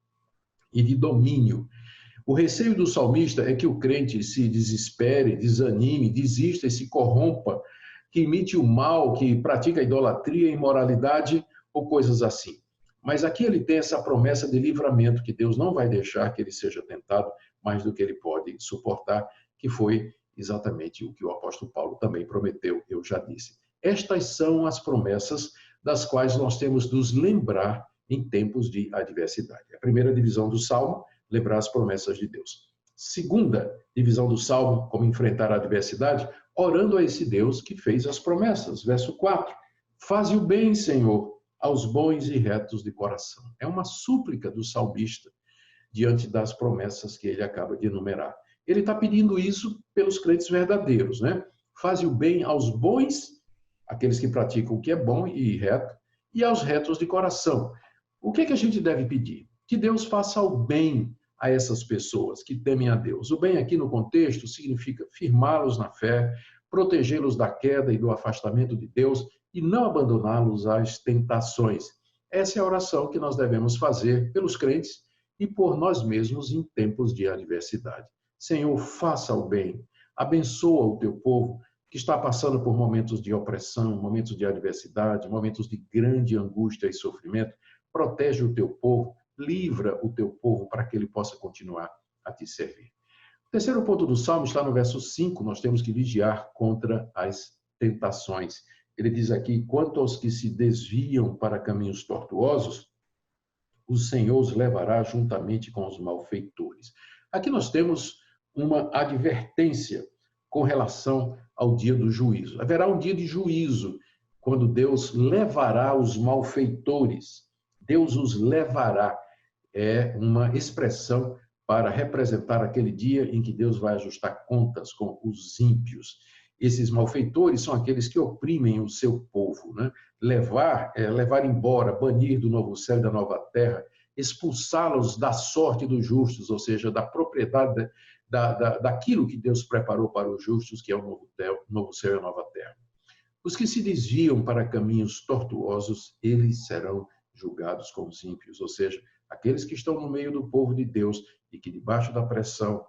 e de domínio. O receio do salmista é que o crente se desespere, desanime, desista e se corrompa, que imite o mal, que pratica idolatria, imoralidade ou coisas assim. Mas aqui ele tem essa promessa de livramento, que Deus não vai deixar que ele seja tentado mais do que ele pode suportar, que foi exatamente o que o apóstolo Paulo também prometeu, eu já disse. Estas são as promessas das quais nós temos de nos lembrar em tempos de adversidade. A primeira divisão do Salmo, lembrar as promessas de Deus. Segunda divisão do Salmo, como enfrentar a adversidade, orando a esse Deus que fez as promessas. Verso 4, faze o bem, Senhor, aos bons e retos de coração. É uma súplica do salmista diante das promessas que ele acaba de enumerar. Ele está pedindo isso pelos crentes verdadeiros, né? Faze o bem aos bons, aqueles que praticam o que é bom e reto, e aos retos de coração. O que é que a gente deve pedir? Que Deus faça o bem a essas pessoas que temem a Deus. O bem aqui no contexto significa firmá-los na fé, protegê-los da queda e do afastamento de Deus e não abandoná-los às tentações. Essa é a oração que nós devemos fazer pelos crentes e por nós mesmos em tempos de adversidade. Senhor, faça o bem, abençoa o teu povo que está passando por momentos de opressão, momentos de adversidade, momentos de grande angústia e sofrimento. Protege o teu povo, livra o teu povo para que ele possa continuar a te servir. O terceiro ponto do Salmo está no verso 5, nós temos que vigiar contra as tentações. Ele diz aqui, quanto aos que se desviam para caminhos tortuosos, o Senhor os levará juntamente com os malfeitores. Aqui nós temos uma advertência com relação ao dia do juízo. Haverá um dia de juízo, quando Deus levará os malfeitores. Deus os levará. É uma expressão para representar aquele dia em que Deus vai ajustar contas com os ímpios. Esses malfeitores são aqueles que oprimem o seu povo, né? Levar embora, banir do novo céu e da nova terra, expulsá-los da sorte dos justos, ou seja, da propriedade daquilo que Deus preparou para os justos, que é o novo céu e a nova terra. Os que se desviam para caminhos tortuosos, eles serão julgados como os ímpios, ou seja, aqueles que estão no meio do povo de Deus e que debaixo da pressão,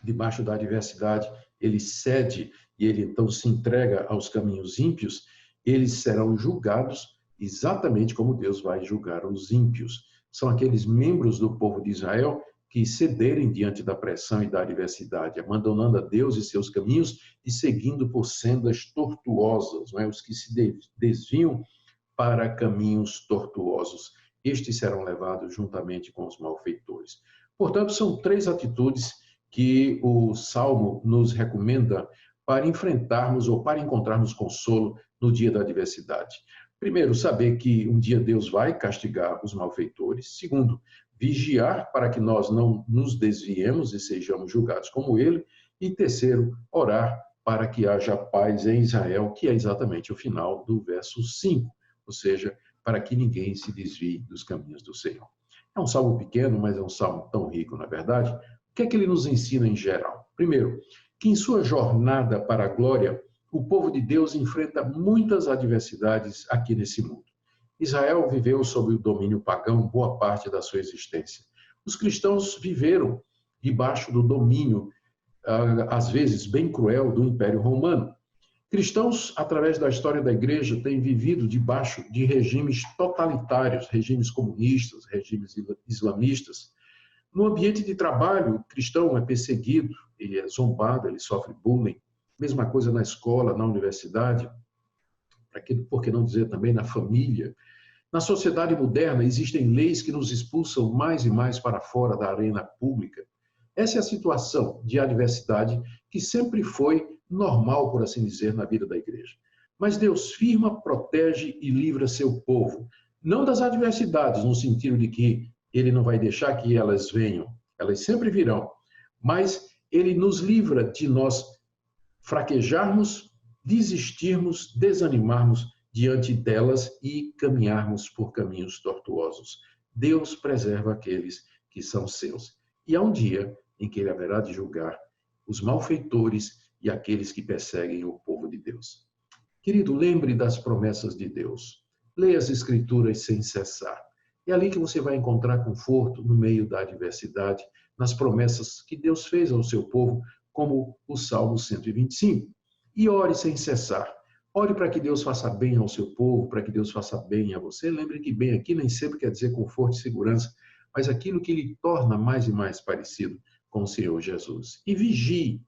debaixo da adversidade, ele cede e ele então se entrega aos caminhos ímpios, eles serão julgados exatamente como Deus vai julgar os ímpios. São aqueles membros do povo de Israel que cederem diante da pressão e da adversidade, abandonando a Deus e seus caminhos e seguindo por sendas tortuosas, não é? Os que se desviam para caminhos tortuosos. Estes serão levados juntamente com os malfeitores. Portanto, são três atitudes que o Salmo nos recomenda para enfrentarmos ou para encontrarmos consolo no dia da adversidade. Primeiro, saber que um dia Deus vai castigar os malfeitores. Segundo, vigiar para que nós não nos desviemos e sejamos julgados como ele. E terceiro, orar para que haja paz em Israel, que é exatamente o final do verso 5, ou seja, para que ninguém se desvie dos caminhos do Senhor. É um salmo pequeno, mas é um salmo tão rico, na verdade. O que é que ele nos ensina em geral? Primeiro, que em sua jornada para a glória, o povo de Deus enfrenta muitas adversidades aqui nesse mundo. Israel viveu sob o domínio pagão boa parte da sua existência. Os cristãos viveram debaixo do domínio, às vezes bem cruel, do Império Romano. Cristãos, através da história da igreja, têm vivido debaixo de regimes totalitários, regimes comunistas, regimes islamistas. No ambiente de trabalho, o cristão é perseguido, ele é zombado, ele sofre bullying. Mesma coisa na escola, na universidade, por que não dizer também na família. Na sociedade moderna, existem leis que nos expulsam mais e mais para fora da arena pública. Essa é a situação de adversidade que sempre foi normal, por assim dizer, na vida da igreja. Mas Deus firma, protege e livra seu povo. Não das adversidades, no sentido de que ele não vai deixar que elas venham. Elas sempre virão. Mas ele nos livra de nós fraquejarmos, desistirmos, desanimarmos diante delas e caminharmos por caminhos tortuosos. Deus preserva aqueles que são seus. E há um dia em que ele haverá de julgar os malfeitores e aqueles que perseguem o povo de Deus. Querido, lembre das promessas de Deus. Leia as Escrituras sem cessar. É ali que você vai encontrar conforto no meio da adversidade, nas promessas que Deus fez ao seu povo, como o Salmo 125. E ore sem cessar. Ore para que Deus faça bem ao seu povo, para que Deus faça bem a você. Lembre que bem aqui nem sempre quer dizer conforto e segurança, mas aquilo que lhe torna mais e mais parecido com o Senhor Jesus. E vigie,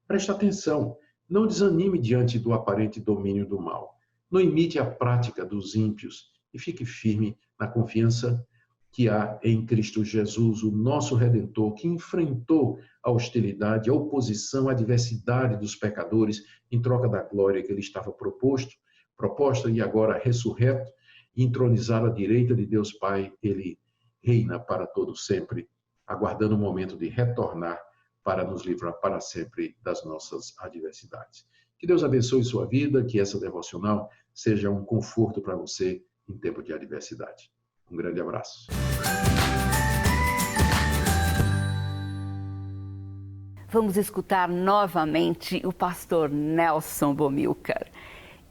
preste atenção, não desanime diante do aparente domínio do mal. Não imite a prática dos ímpios e fique firme na confiança que há em Cristo Jesus, o nosso Redentor, que enfrentou a hostilidade, a oposição, a adversidade dos pecadores em troca da glória que ele estava proposta e agora ressurreto, entronizado à direita de Deus Pai, ele reina para todo sempre, aguardando o momento de retornar para nos livrar para sempre das nossas adversidades. Que Deus abençoe sua vida, que essa devocional seja um conforto para você em tempo de adversidade. Um grande abraço. Vamos escutar novamente o pastor Nelson Bomilcar.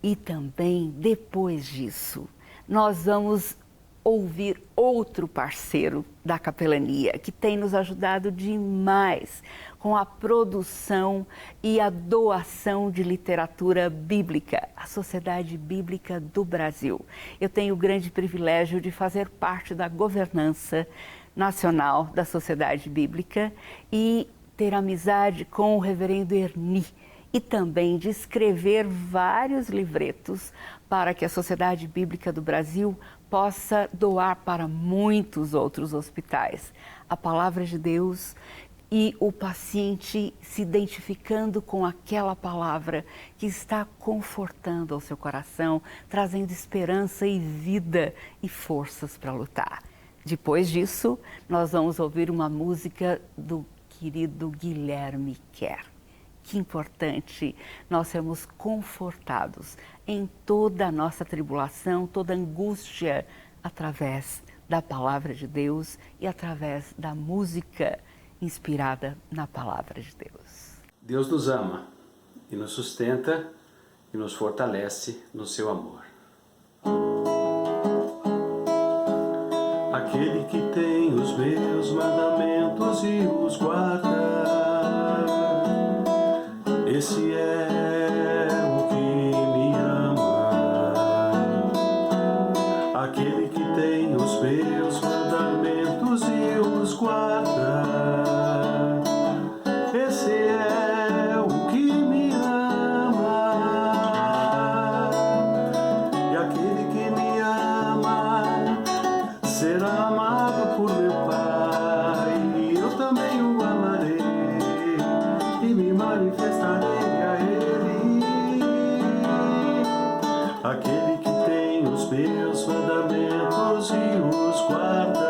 E também, depois disso, nós vamos ouvir outro parceiro da capelania que tem nos ajudado demais com a produção e a doação de literatura bíblica, a Sociedade Bíblica do Brasil. Eu tenho o grande privilégio de fazer parte da governança nacional da Sociedade Bíblica e ter amizade com o reverendo Erni e também de escrever vários livretos para que a Sociedade Bíblica do Brasil possa doar para muitos outros hospitais a palavra de Deus e o paciente se identificando com aquela palavra que está confortando ao seu coração, trazendo esperança e vida e forças para lutar. Depois disso, nós vamos ouvir uma música do querido Guilherme Kerr. Que importante nós sermos confortados em toda a nossa tribulação, toda angústia, através da palavra de Deus e através da música inspirada na palavra de Deus. Deus nos ama e nos sustenta e nos fortalece no seu amor. Aquele que tem os meus mandamentos e os guarda, esse é o que me ama. Aquele que tem os meus mandamentos e os guarda, esse é o que me ama. E aquele que me ama será amado por meu Pai, e eu também o amarei e me manifestarei a Ele. Aquele que tem os meus mandamentos e os guarda,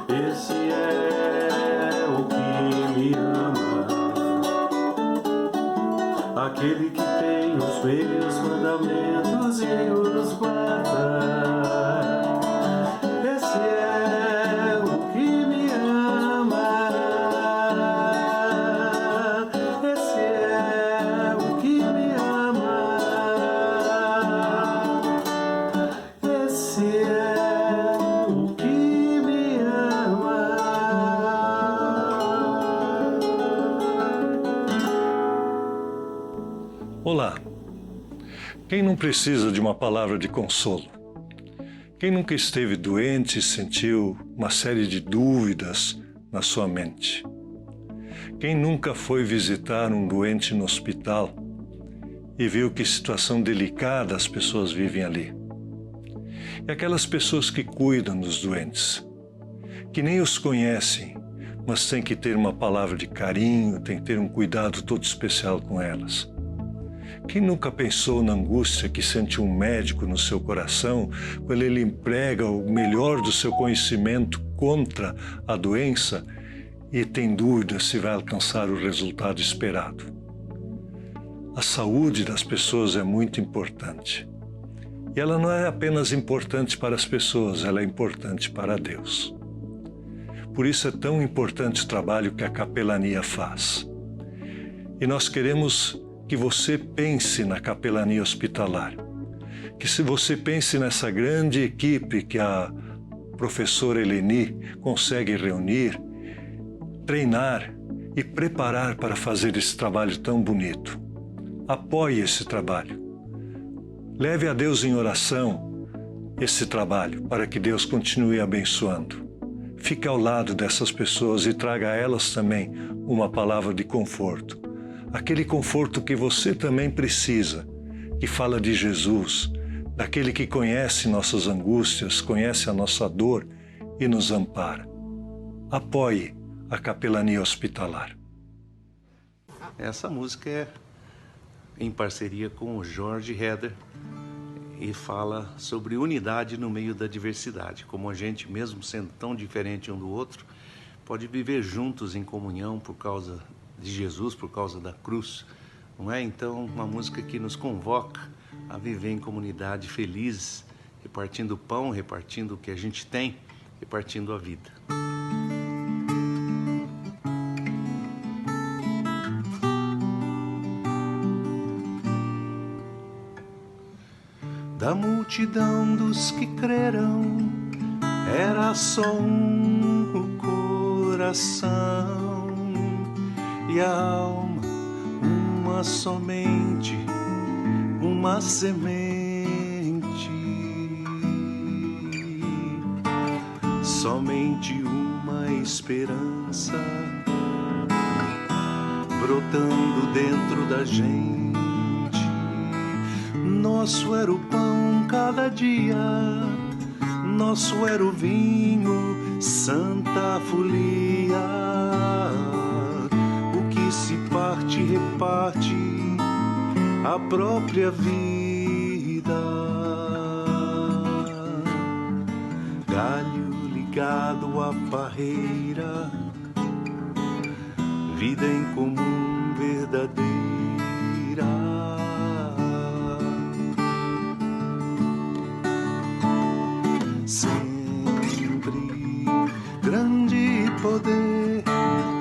esse é o que me ama. Aquele que tem os meus mandamentos e os guarda, esse é o que me ama. Esse é o que me ama. Esse é o que me ama. Olá! Quem não precisa de uma palavra de consolo? Quem nunca esteve doente e sentiu uma série de dúvidas na sua mente? Quem nunca foi visitar um doente no hospital e viu que situação delicada as pessoas vivem ali? E aquelas pessoas que cuidam dos doentes, que nem os conhecem, mas têm que ter uma palavra de carinho, têm que ter um cuidado todo especial com elas. Quem nunca pensou na angústia que sente um médico no seu coração quando ele emprega o melhor do seu conhecimento contra a doença e tem dúvida se vai alcançar o resultado esperado? A saúde das pessoas é muito importante. E ela não é apenas importante para as pessoas, ela é importante para Deus. Por isso é tão importante o trabalho que a capelania faz. E nós queremos que você pense na capelania hospitalar. Que se você pense nessa grande equipe que a professora Eleni consegue reunir, treinar e preparar para fazer esse trabalho tão bonito. Apoie esse trabalho. Leve a Deus em oração esse trabalho para que Deus continue abençoando. Fique ao lado dessas pessoas e traga a elas também uma palavra de conforto. Aquele conforto que você também precisa, que fala de Jesus, daquele que conhece nossas angústias, conhece a nossa dor e nos ampara. Apoie a capelania hospitalar. Essa música é em parceria com o Jorge Heder e fala sobre unidade no meio da diversidade, como a gente, mesmo sendo tão diferente um do outro, pode viver juntos em comunhão por causa de Jesus, por causa da cruz, não é? Então, uma música que nos convoca a viver em comunidade felizes, repartindo o pão, repartindo o que a gente tem, repartindo a vida. Da multidão dos que creram, era só um o coração e a alma, uma somente, uma semente, somente uma esperança brotando dentro da gente. Nosso era o pão cada dia, nosso era o vinho, santa folia. O que se parte, reparte a própria vida. Galho ligado à parreira, vida em comum verdadeira. Poder,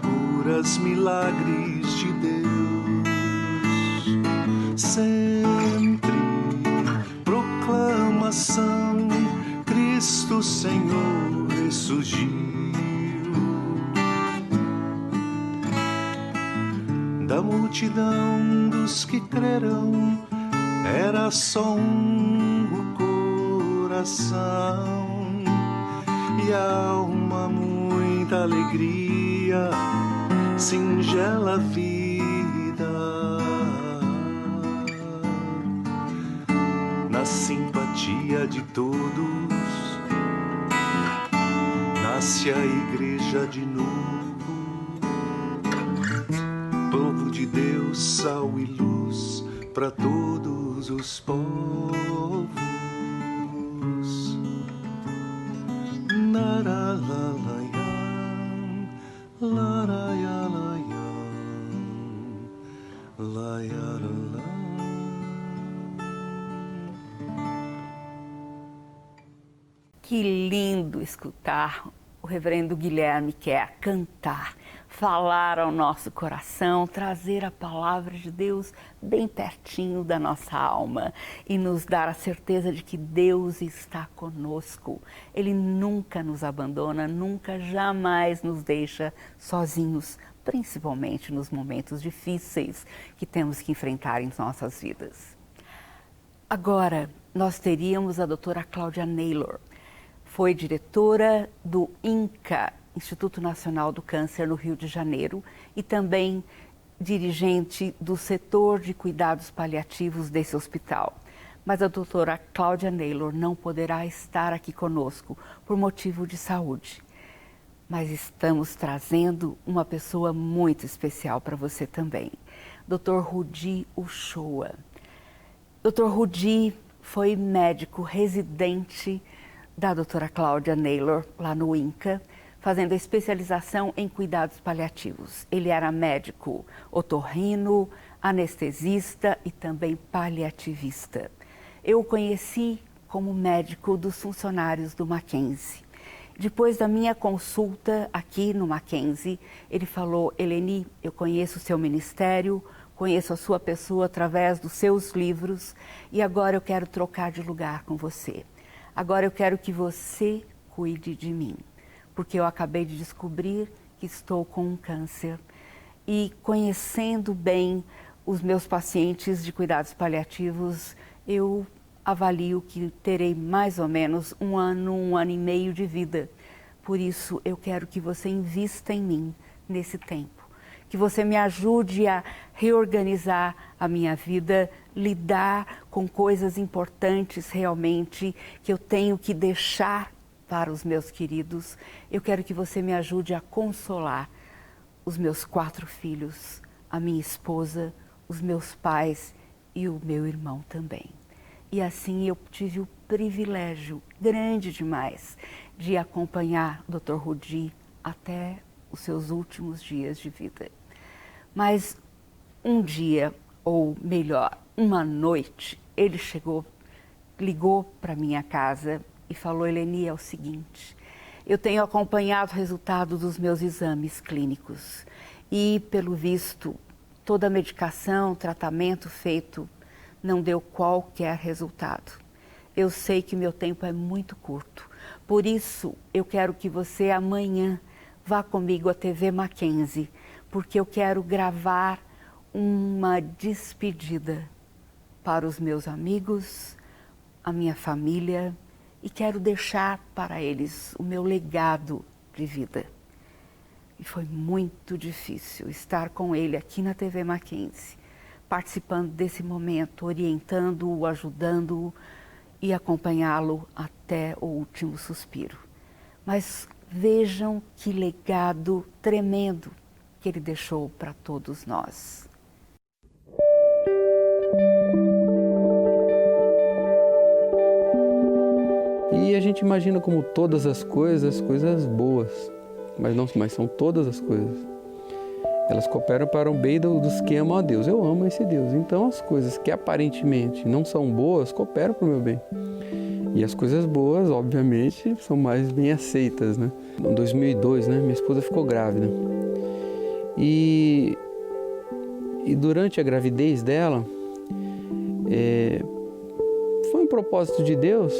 curas, milagres de Deus, sempre proclamação, Cristo Senhor ressurgiu. Da multidão dos que creram, era só um o coração e a alma muita alegria, singela vida. Na simpatia de todos, nasce a igreja de novo. Povo de Deus, sal e luz para todos os povos. Que lindo escutar o reverendo Guilherme Kerr cantar, falar ao nosso coração, trazer a palavra de Deus bem pertinho da nossa alma e nos dar a certeza de que Deus está conosco. Ele nunca nos abandona, nunca, jamais nos deixa sozinhos, principalmente nos momentos difíceis que temos que enfrentar em nossas vidas. Agora, nós teríamos a doutora Cláudia Naylor. Foi diretora do INCA, Instituto Nacional do Câncer, no Rio de Janeiro, e também dirigente do setor de cuidados paliativos desse hospital. Mas a doutora Cláudia Naylor não poderá estar aqui conosco por motivo de saúde. Mas estamos trazendo uma pessoa muito especial para você também, Dr. Rudi Uchoa. Dr. Rudi foi médico residente da doutora Cláudia Naylor, lá no INCA, fazendo a especialização em cuidados paliativos. Ele era médico otorrino, anestesista e também paliativista. Eu o conheci como médico dos funcionários do Mackenzie. Depois da minha consulta aqui no Mackenzie, ele falou: Eleni, eu conheço o seu ministério, conheço a sua pessoa através dos seus livros e agora eu quero trocar de lugar com você. Agora eu quero que você cuide de mim, porque eu acabei de descobrir que estou com um câncer e conhecendo bem os meus pacientes de cuidados paliativos, eu avalio que terei mais ou menos um ano e meio de vida. Por isso, eu quero que você invista em mim nesse tempo, que você me ajude a reorganizar a minha vida, lidar com coisas importantes realmente que eu tenho que deixar para os meus queridos. Eu quero que você me ajude a consolar os meus 4 filhos, a minha esposa, os meus pais e o meu irmão também. E assim eu tive o privilégio grande demais de acompanhar o Dr. Rudi até os seus últimos dias de vida. Mas um dia, ou melhor, uma noite, ele ligou para minha casa e falou: Eleni, é o seguinte, eu tenho acompanhado o resultado dos meus exames clínicos e, pelo visto, toda a medicação, tratamento feito não deu qualquer resultado. Eu sei que meu tempo é muito curto, por isso eu quero que você amanhã vá comigo à TV Mackenzie, porque eu quero gravar uma despedida para os meus amigos, a minha família, e quero deixar para eles o meu legado de vida. E foi muito difícil estar com ele aqui na TV Mackenzie, participando desse momento, orientando-o, ajudando-o e acompanhá-lo até o último suspiro. Mas vejam que legado tremendo que ele deixou para todos nós. E a gente imagina como todas as coisas boas, mas são todas as coisas. Elas cooperam para o bem dos que amam a Deus. Eu amo esse Deus. Então as coisas que aparentemente não são boas cooperam para o meu bem. E as coisas boas, obviamente, são mais bem aceitas, né? Em 2002, né, minha esposa ficou grávida. E durante a gravidez dela, foi um propósito de Deus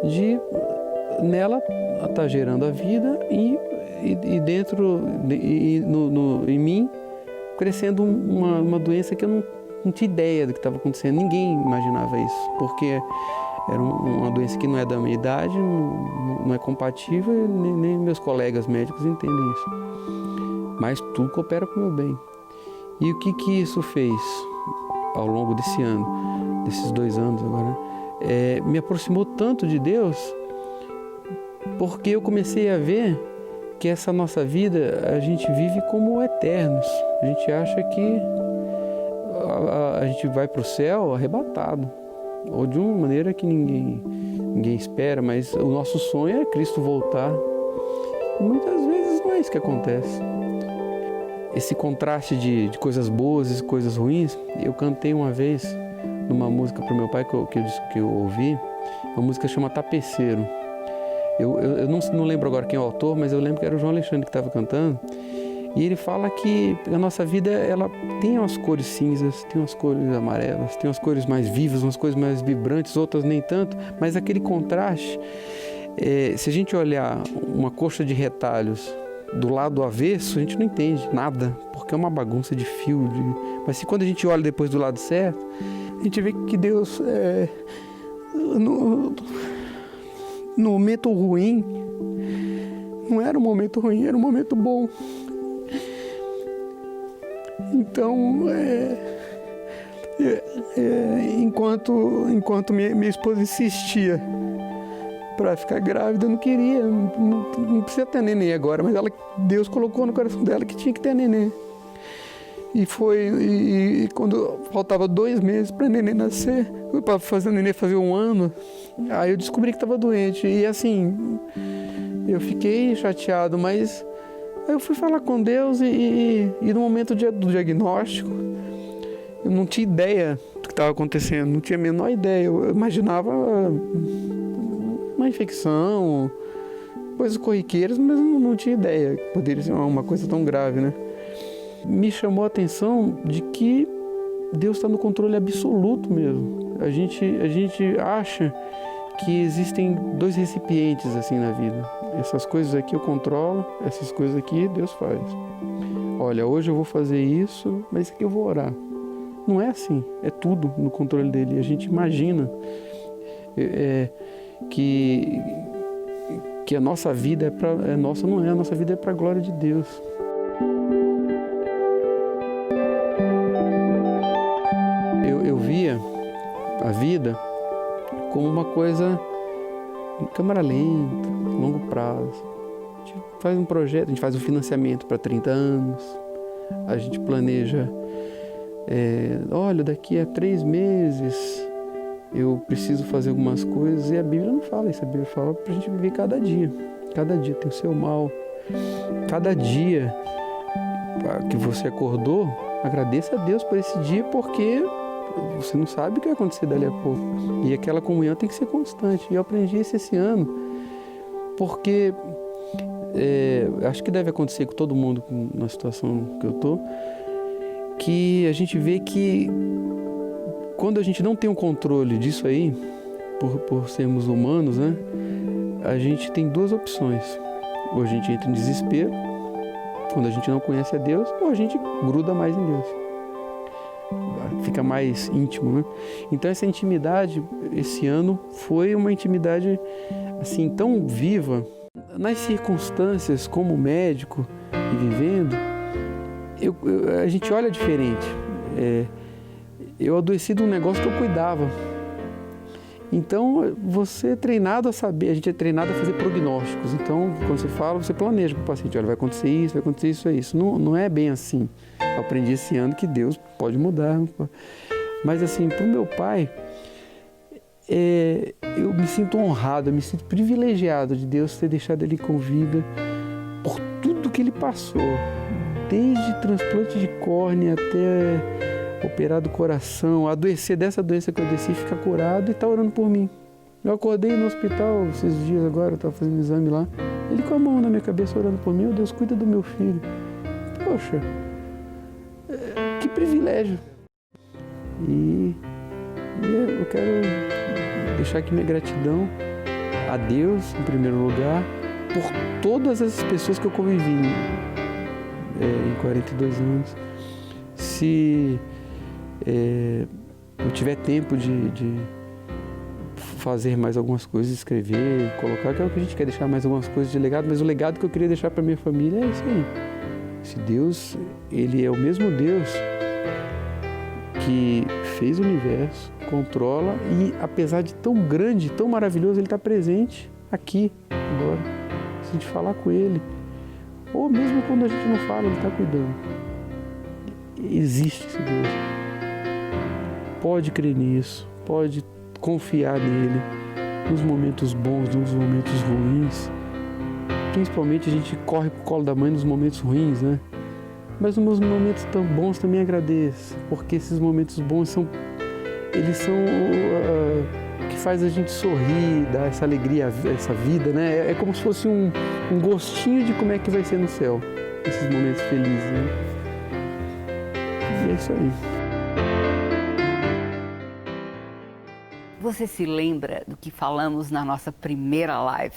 de nela estar gerando a vida e dentro em mim crescendo uma doença que eu não tinha ideia do que estava acontecendo. Ninguém imaginava isso, porque era uma doença que não é da minha idade, não é compatível, nem meus colegas médicos entendem isso. Mas tudo coopera para o meu bem. E o que isso fez ao longo desse ano, desses 2 anos agora, me aproximou tanto de Deus, porque eu comecei a ver que essa nossa vida a gente vive como eternos. A gente acha que a gente vai para o céu arrebatado, ou de uma maneira que ninguém espera, mas o nosso sonho é Cristo voltar. E muitas vezes não é isso que acontece. Esse contraste de coisas boas e coisas ruins, eu cantei uma vez numa música para o meu pai que eu ouvi, uma música chama Tapeceiro. Eu não lembro agora quem é o autor, mas eu lembro que era o João Alexandre que estava cantando. E ele fala que a nossa vida ela tem umas cores cinzas, tem umas cores amarelas, tem umas cores mais vivas, umas cores mais vibrantes, outras nem tanto. Mas aquele contraste, se a gente olhar uma coxa de retalhos do lado avesso, a gente não entende nada, porque é uma bagunça de fio. Mas se quando a gente olha depois do lado certo, a gente vê que Deus no momento ruim, não era um momento ruim, era um momento bom. Então, enquanto minha esposa insistia para ficar grávida, eu não queria, não precisa ter neném agora, mas Deus colocou no coração dela que tinha que ter neném. E quando faltava 2 meses para neném nascer, para fazer o neném fazer 1 ano, aí eu descobri que estava doente. E assim, eu fiquei chateado, mas aí eu fui falar com Deus e no momento do diagnóstico, Eu não tinha ideia do que estava acontecendo, não tinha a menor ideia. Eu imaginava uma infecção, coisas corriqueiras, mas não tinha ideia que poderia ser uma coisa tão grave, né? Me chamou a atenção de que Deus está no controle absoluto mesmo. A gente acha que existem dois recipientes assim na vida. Essas coisas aqui eu controlo, essas coisas aqui Deus faz. Olha, hoje eu vou fazer isso, mas isso aqui eu vou orar. Não é assim, é tudo no controle dele. A gente imagina que a nossa vida é nossa, não é. A nossa vida é para a glória de Deus. Eu via a vida como uma coisa em câmara lenta, longo prazo. A gente faz um projeto, a gente faz um financiamento para 30 anos, a gente planeja, olha, daqui a 3 meses eu preciso fazer algumas coisas, e a Bíblia não fala isso, a Bíblia fala para a gente viver cada dia tem o seu mal, cada dia que você acordou, agradeça a Deus por esse dia, porque você não sabe o que vai acontecer dali a pouco. E aquela comunhão tem que ser constante. E eu aprendi isso esse ano, porque acho que deve acontecer com todo mundo na situação que eu estou, que a gente vê que quando a gente não tem um controle disso aí, por sermos humanos, né, a gente tem 2 opções. Ou a gente entra em desespero, quando a gente não conhece a Deus, ou a gente gruda mais em Deus. Fica mais íntimo, né? Então essa intimidade, esse ano, foi uma intimidade assim tão viva. Nas circunstâncias como médico e vivendo, a gente olha diferente. Eu adoeci de um negócio que eu cuidava. Então você é treinado a saber, a gente é treinado a fazer prognósticos. Então quando você fala, você planeja para o paciente, olha, vai acontecer isso, isso. Não é bem assim. Eu aprendi esse ano que Deus pode mudar. Mas assim, para o meu pai, eu me sinto honrado, eu me sinto privilegiado de Deus ter deixado ele com vida por tudo que ele passou. Desde transplante de córnea até operar do coração, adoecer dessa doença que eu adoeci, ficar curado e está orando por mim. Eu acordei no hospital esses dias agora, eu estava fazendo um exame lá, ele com a mão na minha cabeça orando por mim, oh Deus, cuida do meu filho. Poxa, que privilégio. E eu quero deixar aqui minha gratidão a Deus, em primeiro lugar, por todas essas pessoas que eu convivi em 42 anos. Se eu tiver tempo de fazer mais algumas coisas, escrever, colocar, que é o que a gente quer, deixar mais algumas coisas de legado, mas o legado que eu queria deixar para minha família é isso aí. Esse Deus, Ele é o mesmo Deus que fez o universo, controla e, apesar de tão grande, tão maravilhoso, Ele está presente aqui, agora. Se a gente falar com Ele, ou mesmo quando a gente não fala, Ele está cuidando. Existe esse Deus. Pode crer nisso, pode confiar nele, nos momentos bons, nos momentos ruins. Principalmente a gente corre pro colo da mãe nos momentos ruins, né? Mas nos momentos tão bons também agradeço, porque esses momentos bons são que faz a gente sorrir, dar essa alegria, essa vida, né? É como se fosse um gostinho de como é que vai ser no céu, esses momentos felizes, né? E é isso aí. Você se lembra do que falamos na nossa primeira live?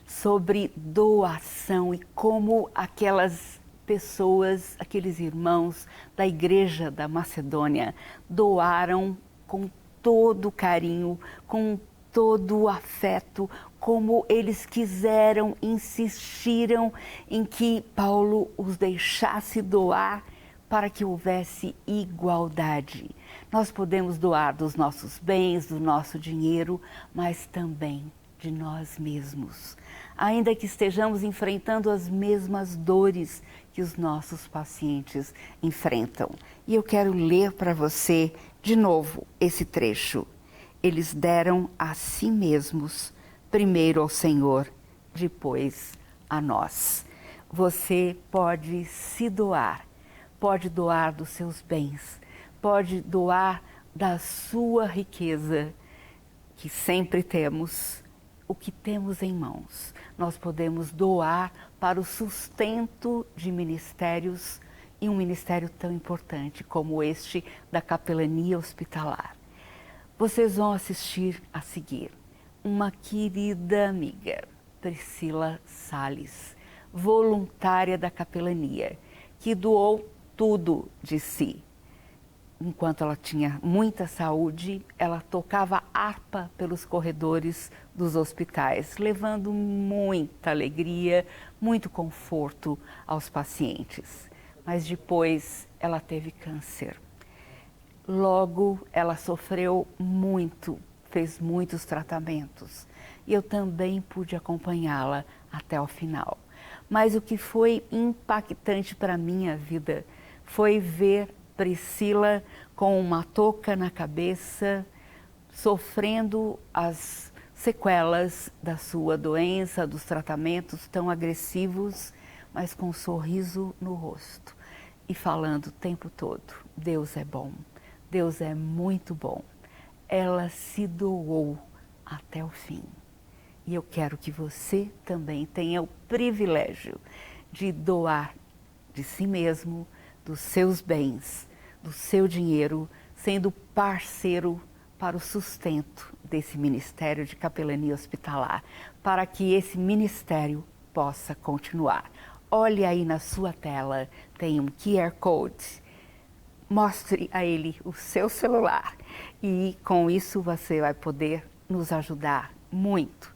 Sobre doação e como aquelas pessoas, aqueles irmãos da Igreja da Macedônia doaram com todo carinho, com todo o afeto, como eles quiseram, insistiram em que Paulo os deixasse doar para que houvesse igualdade. Nós podemos doar dos nossos bens, do nosso dinheiro, mas também de nós mesmos, ainda que estejamos enfrentando as mesmas dores que os nossos pacientes enfrentam. E eu quero ler para você de novo esse trecho. Eles deram a si mesmos, primeiro ao Senhor, depois a nós. Você pode se doar, pode doar dos seus bens, pode doar da sua riqueza, que sempre temos, o que temos em mãos. Nós podemos doar para o sustento de ministérios, e um ministério tão importante como este da capelania hospitalar. Vocês vão assistir a seguir uma querida amiga, Priscila Salles, voluntária da capelania, que doou tudo de si. Enquanto ela tinha muita saúde, ela tocava harpa pelos corredores dos hospitais, levando muita alegria, muito conforto aos pacientes. Mas depois ela teve câncer. Logo, ela sofreu muito, fez muitos tratamentos. E eu também pude acompanhá-la até o final. Mas o que foi impactante para a minha vida foi ver Priscila com uma touca na cabeça, sofrendo as sequelas da sua doença, dos tratamentos tão agressivos, mas com um sorriso no rosto e falando o tempo todo: Deus é bom, Deus é muito bom. Ela se doou até o fim. E eu quero que você também tenha o privilégio de doar de si mesmo, dos seus bens, do seu dinheiro, sendo parceiro para o sustento desse ministério de capelania hospitalar, para que esse ministério possa continuar. Olhe aí na sua tela, tem um QR Code. Mostre a ele o seu celular e com isso você vai poder nos ajudar muito.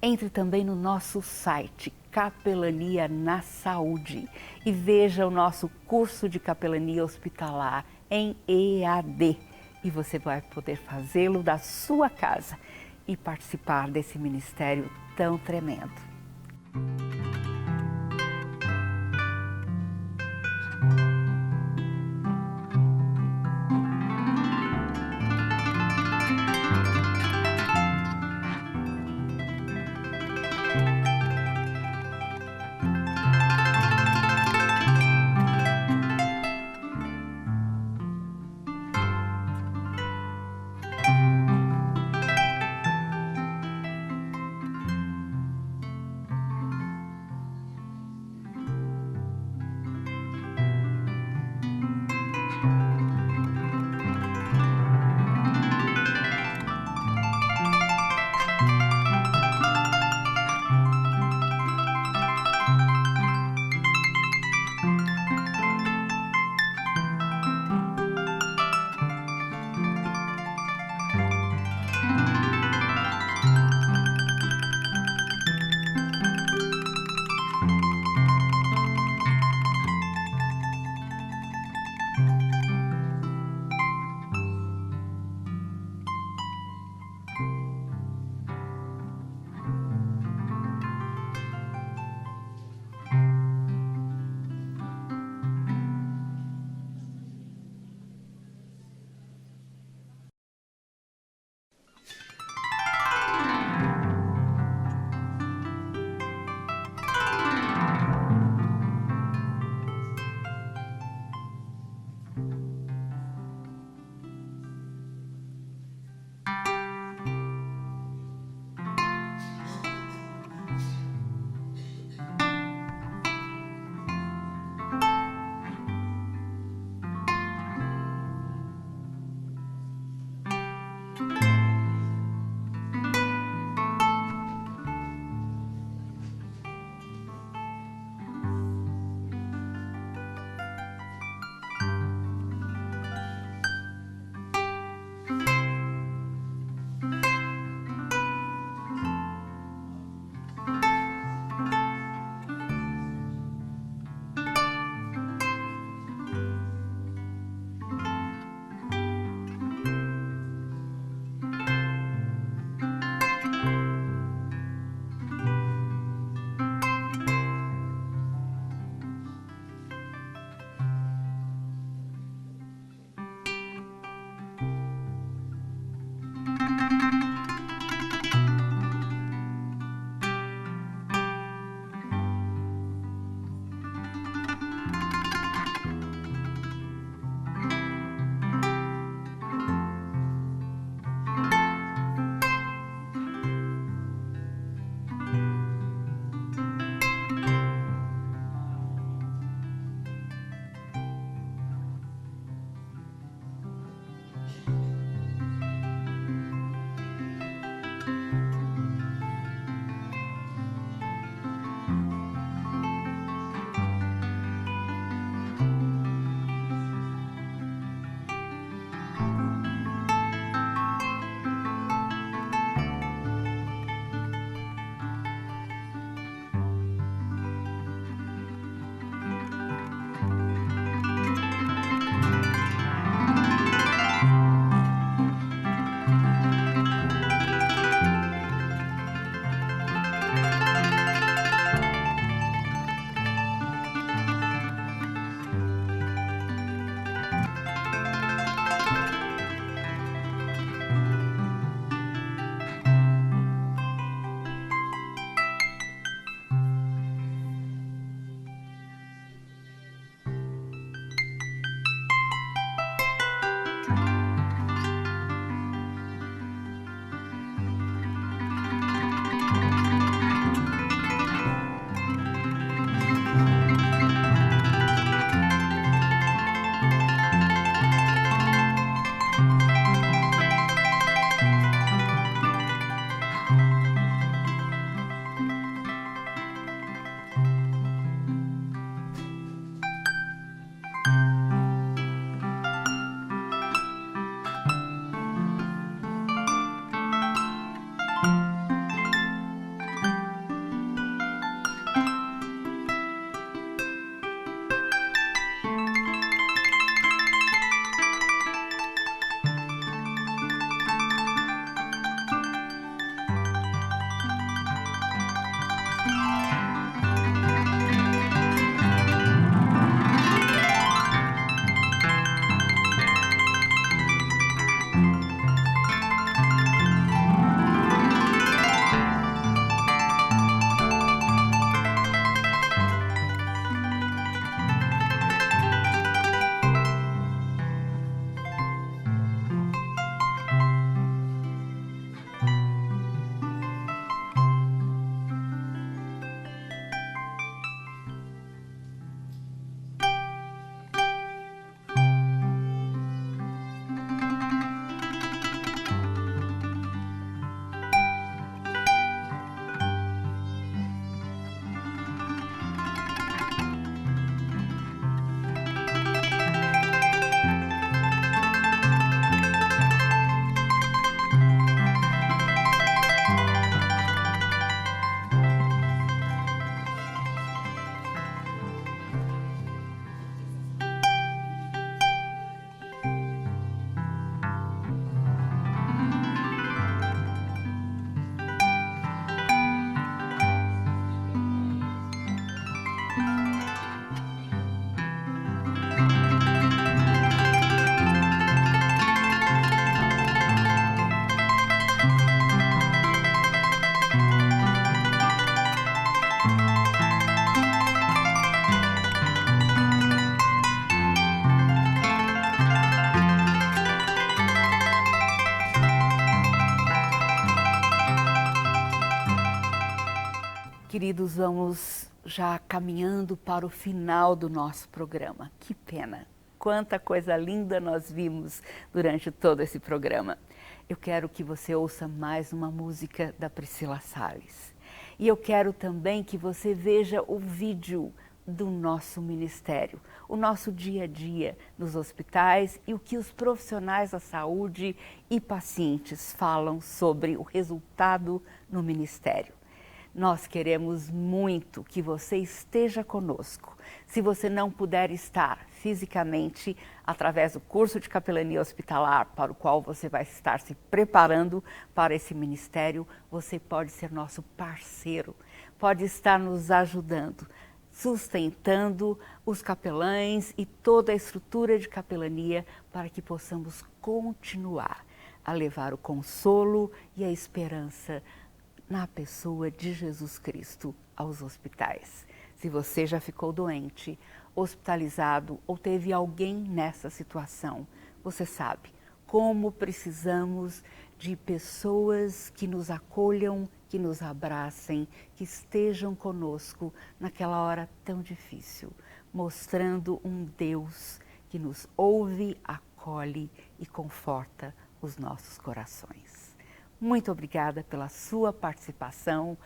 Entre também no nosso site Capelania na Saúde e veja o nosso curso de capelania hospitalar em EAD. E você vai poder fazê-lo da sua casa e participar desse ministério tão tremendo. Queridos, vamos já caminhando para o final do nosso programa. Que pena! Quanta coisa linda nós vimos durante todo esse programa. Eu quero que você ouça mais uma música da Priscila Salles. E eu quero também que você veja o vídeo do nosso ministério, o nosso dia a dia nos hospitais e o que os profissionais da saúde e pacientes falam sobre o resultado no ministério. Nós queremos muito que você esteja conosco. Se você não puder estar fisicamente, através do curso de capelania hospitalar, para o qual você vai estar se preparando para esse ministério, você pode ser nosso parceiro, pode estar nos ajudando, sustentando os capelães e toda a estrutura de capelania para que possamos continuar a levar o consolo e a esperança na pessoa de Jesus Cristo aos hospitais. Se você já ficou doente, hospitalizado ou teve alguém nessa situação, você sabe como precisamos de pessoas que nos acolham, que nos abracem, que estejam conosco naquela hora tão difícil, mostrando um Deus que nos ouve, acolhe e conforta os nossos corações. Muito obrigada pela sua participação,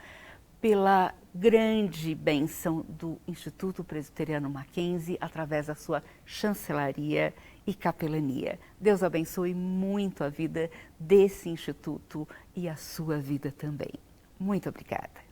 pela grande bênção do Instituto Presbiteriano Mackenzie através da sua chancelaria e capelania. Deus abençoe muito a vida desse instituto e a sua vida também. Muito obrigada.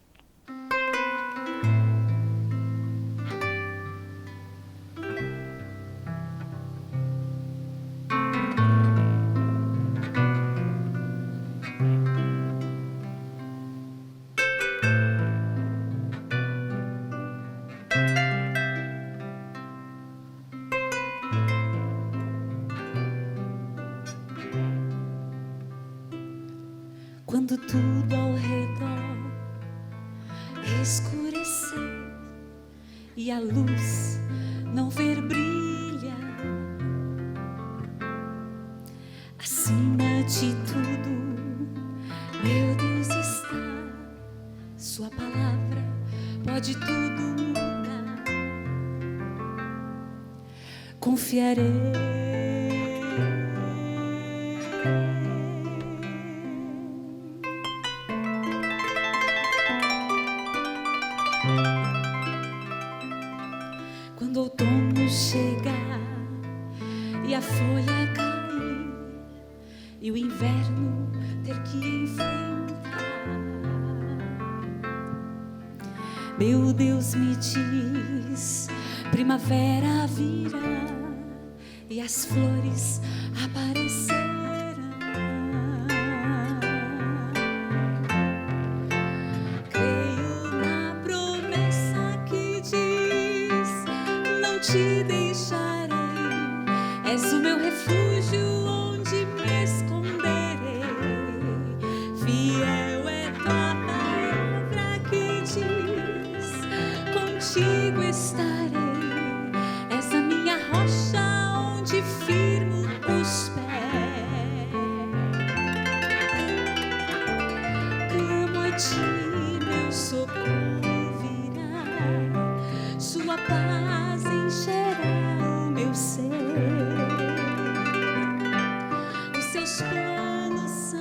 Quando tudo ao redor escurecer e a luz não ver brilha, acima de tudo, meu Deus está, sua palavra pode tudo mudar. Confiarei. Quando o outono chegar e a folha cair e o inverno ter que enfrentar, meu Deus me diz, primavera virá e as flores aparecerão. Te deixarei, és o meu refúgio onde me esconderei. Fiel é tua palavra que diz, contigo estarei. És a minha rocha onde firmo os pés. Clamo a ti, meu socorro virá, sua paz encherá o meu ser. Os seus planos são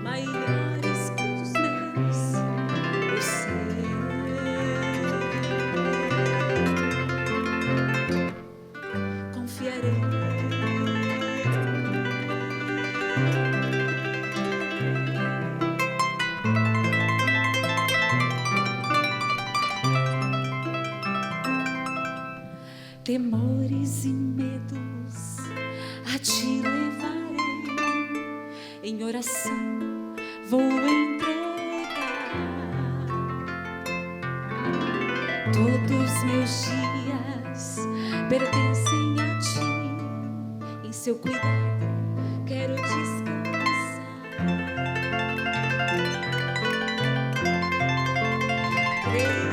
maiores que os meus, eu sei. Confiarei. Temores e medos a ti levarei, em oração vou entregar todos meus dias, pertencem a ti, em seu cuidado quero descansar. Creio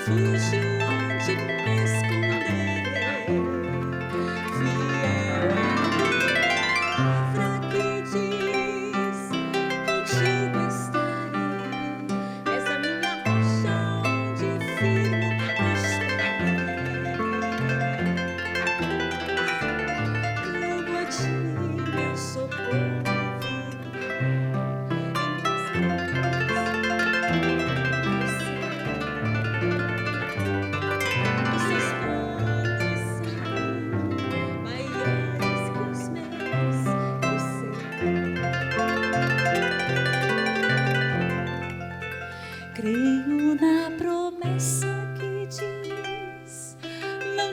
refúgio onde me esconderei. Fiel é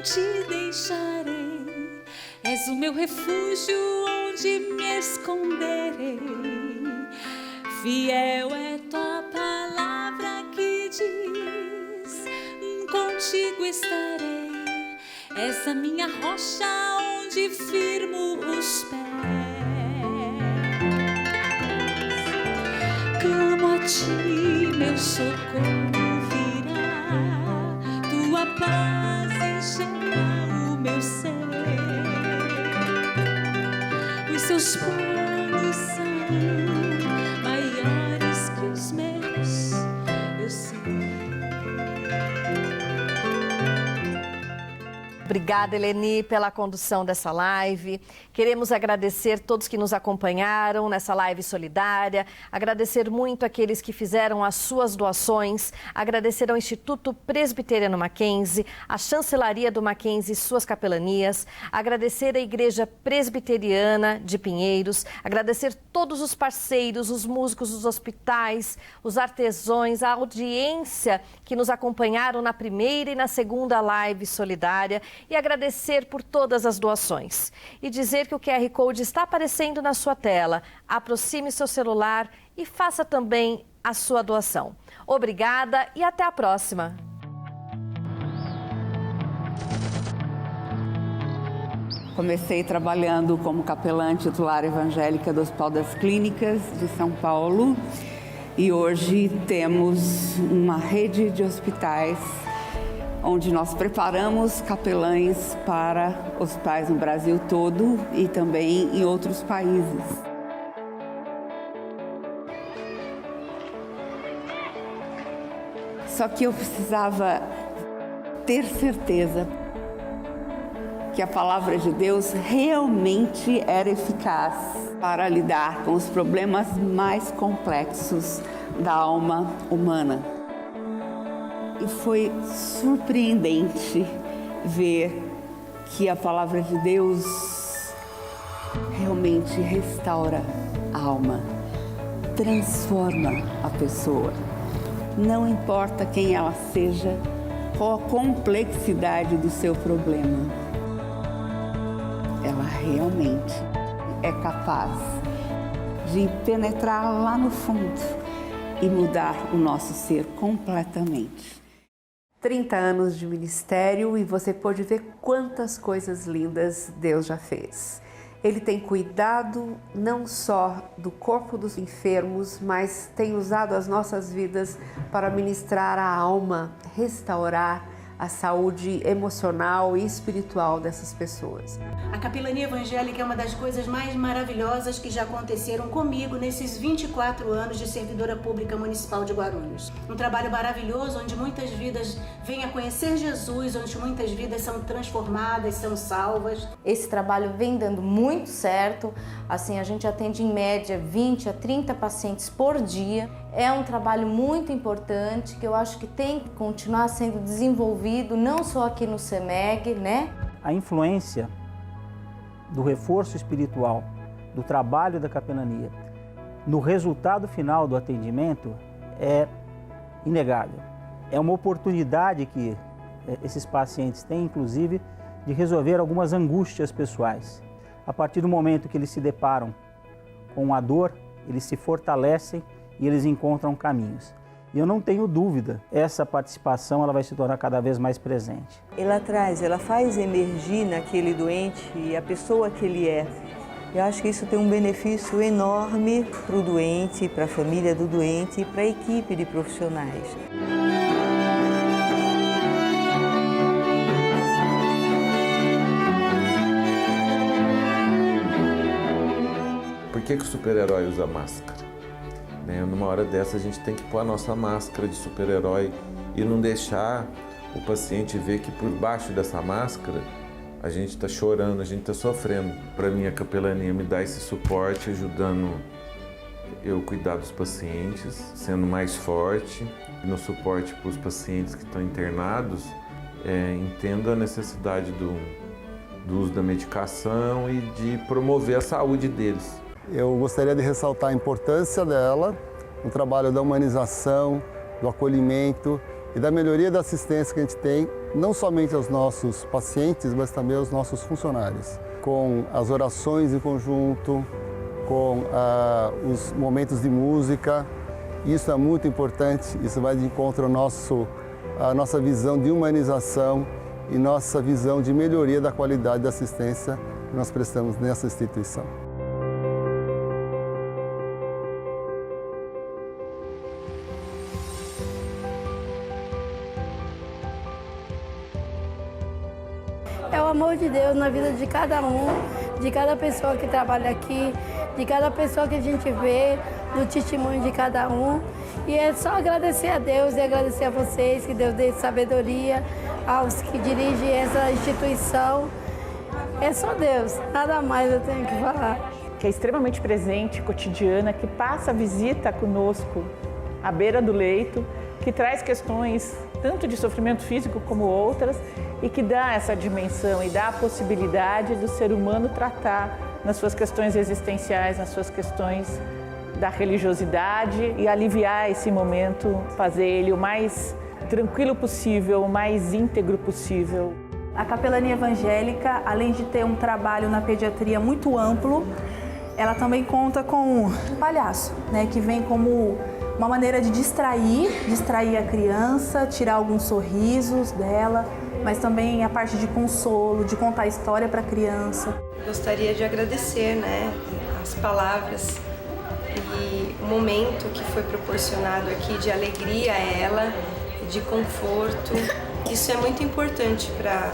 te deixarei. És o meu refúgio onde me esconderei. Fiel é tua palavra que diz: contigo estarei. És a minha rocha onde firmo os pés. Clamo a ti, meu socorro virá. Tua paz encherá o meu ser. Os seus planos são maiores que os meus, eu sei. Obrigada, Eleni, pela condução dessa live. Queremos agradecer todos que nos acompanharam nessa live solidária, agradecer muito aqueles que fizeram as suas doações, agradecer ao Instituto Presbiteriano Mackenzie, a Chancelaria do Mackenzie e suas capelanias, agradecer à Igreja Presbiteriana de Pinheiros, agradecer todos os parceiros, os músicos dos hospitais, os artesãos, a audiência que nos acompanharam na primeira e na segunda live solidária, e agradecer por todas as doações. E dizer que o QR Code está aparecendo na sua tela. Aproxime seu celular e faça também a sua doação. Obrigada e até a próxima. Comecei trabalhando como capelã titular evangélica do Hospital das Clínicas de São Paulo e hoje temos uma rede de hospitais onde nós preparamos capelães para hospitais no Brasil todo e também em outros países. Só que eu precisava ter certeza que a palavra de Deus realmente era eficaz para lidar com os problemas mais complexos da alma humana. E foi surpreendente ver que a palavra de Deus realmente restaura a alma, transforma a pessoa. Não importa quem ela seja, qual a complexidade do seu problema, ela realmente é capaz de penetrar lá no fundo e mudar o nosso ser completamente. 30 anos de ministério e você pode ver quantas coisas lindas Deus já fez. Ele tem cuidado não só do corpo dos enfermos, mas tem usado as nossas vidas para ministrar a alma, restaurar a saúde emocional e espiritual dessas pessoas. A capelania evangélica é uma das coisas mais maravilhosas que já aconteceram comigo nesses 24 anos de servidora pública municipal de Guarulhos. Um trabalho maravilhoso onde muitas vidas vêm a conhecer Jesus, onde muitas vidas são transformadas, são salvas. Esse trabalho vem dando muito certo, assim, a gente atende em média 20 a 30 pacientes por dia. É um trabalho muito importante que eu acho que tem que continuar sendo desenvolvido, não só aqui no CEMEG, né? A influência do reforço espiritual, do trabalho da capelania, no resultado final do atendimento é inegável. É uma oportunidade que esses pacientes têm, inclusive, de resolver algumas angústias pessoais. A partir do momento que eles se deparam com a dor, eles se fortalecem e eles encontram caminhos. E eu não tenho dúvida, essa participação ela vai se tornar cada vez mais presente. Ela faz emergir naquele doente a pessoa que ele é. Eu acho que isso tem um benefício enorme para o doente, para a família do doente e para a equipe de profissionais. Por que o super-herói usa máscara? Numa hora dessa a gente tem que pôr a nossa máscara de super-herói e não deixar o paciente ver que por baixo dessa máscara a gente está chorando, a gente está sofrendo. Para mim a capelania me dá esse suporte, ajudando eu cuidar dos pacientes, sendo mais forte. No suporte para os pacientes que estão internados, entendo a necessidade do uso da medicação e de promover a saúde deles. Eu gostaria de ressaltar a importância dela, no trabalho da humanização, do acolhimento e da melhoria da assistência que a gente tem não somente aos nossos pacientes, mas também aos nossos funcionários, com as orações em conjunto, com os momentos de música. Isso é muito importante, isso vai de encontro à nossa visão de humanização e nossa visão de melhoria da qualidade da assistência que nós prestamos nessa instituição. É o amor de Deus na vida de cada um, de cada pessoa que trabalha aqui, de cada pessoa que a gente vê, do testemunho de cada um. E é só agradecer a Deus e agradecer a vocês, que Deus dê sabedoria aos que dirigem essa instituição. É só Deus, nada mais eu tenho que falar. Que é extremamente presente, cotidiana, que passa a visita conosco à beira do leito, que traz questões tanto de sofrimento físico como outras e que dá essa dimensão e dá a possibilidade do ser humano tratar nas suas questões existenciais, nas suas questões da religiosidade e aliviar esse momento, fazer ele o mais tranquilo possível, o mais íntegro possível. A capelania evangélica, além de ter um trabalho na pediatria muito amplo, ela também conta com um palhaço, né, que vem como uma maneira de distrair a criança, tirar alguns sorrisos dela, mas também a parte de consolo, de contar história para a criança. Gostaria de agradecer, né, as palavras e o momento que foi proporcionado aqui de alegria a ela, de conforto. Isso é muito importante para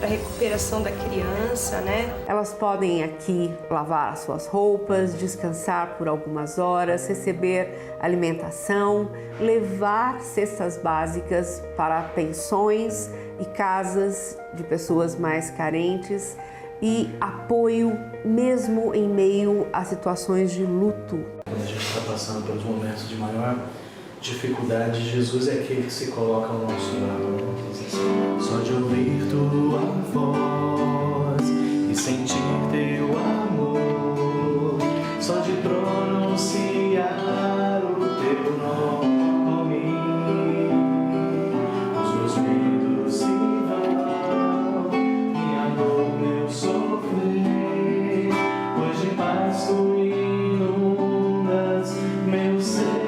a recuperação da criança, né? Elas podem aqui lavar as suas roupas, descansar por algumas horas, receber alimentação, levar cestas básicas para pensões e casas de pessoas mais carentes e apoio mesmo em meio a situações de luto. Quando a gente está passando pelos momentos de maior dificuldade, Jesus é aquele que se coloca ao nosso lado. Diz assim: só de ouvir tua voz e sentir teu amor, só de pronunciar o teu nome, os meus medos se vão, minha dor, meu sofrer, pois de paz tu inundas meu ser.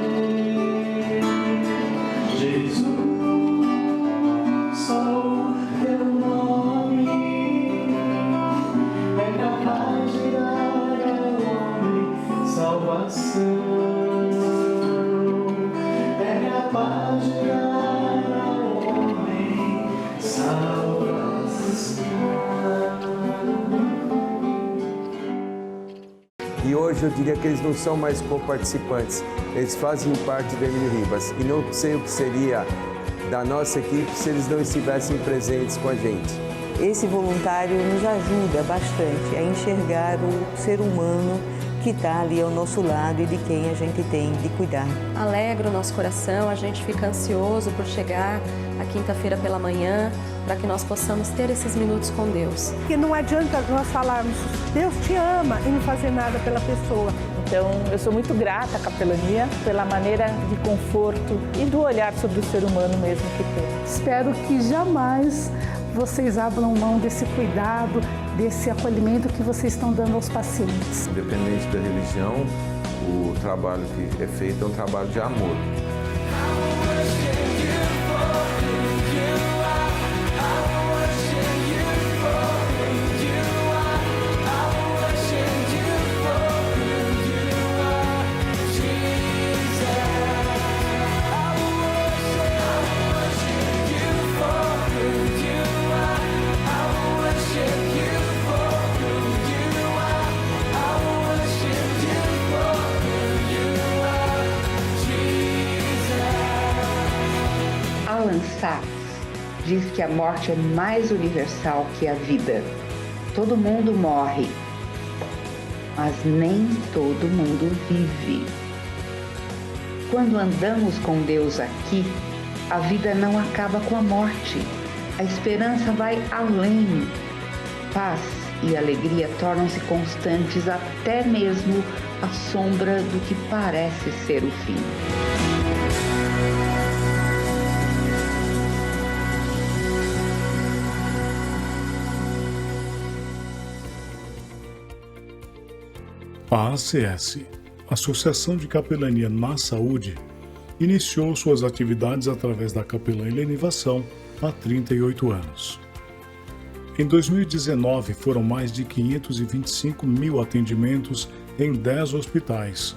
E hoje eu diria que eles não são mais co-participantes, eles fazem parte do Emílio Ribas. E não sei o que seria da nossa equipe se eles não estivessem presentes com a gente. Esse voluntário nos ajuda bastante a enxergar o ser humano que está ali ao nosso lado e de quem a gente tem de cuidar. Alegra o nosso coração, a gente fica ansioso por chegar a quinta-feira pela manhã, para que nós possamos ter esses minutos com Deus. Que não adianta nós falarmos, Deus te ama, e não fazer nada pela pessoa. Então, eu sou muito grata à capelania pela maneira de conforto e do olhar sobre o ser humano mesmo que tem. Espero que jamais vocês abram mão desse cuidado, desse acolhimento que vocês estão dando aos pacientes. Independente da religião, o trabalho que é feito é um trabalho de amor. Alan Sachs diz que a morte é mais universal que a vida. Todo mundo morre, mas nem todo mundo vive. Quando andamos com Deus aqui, a vida não acaba com a morte. A esperança vai além. Paz e alegria tornam-se constantes até mesmo à sombra do que parece ser o fim. A ACS, Associação de Capelania na Saúde, iniciou suas atividades através da capelã helenivação há 38 anos. Em 2019, foram mais de 525 mil atendimentos em 10 hospitais.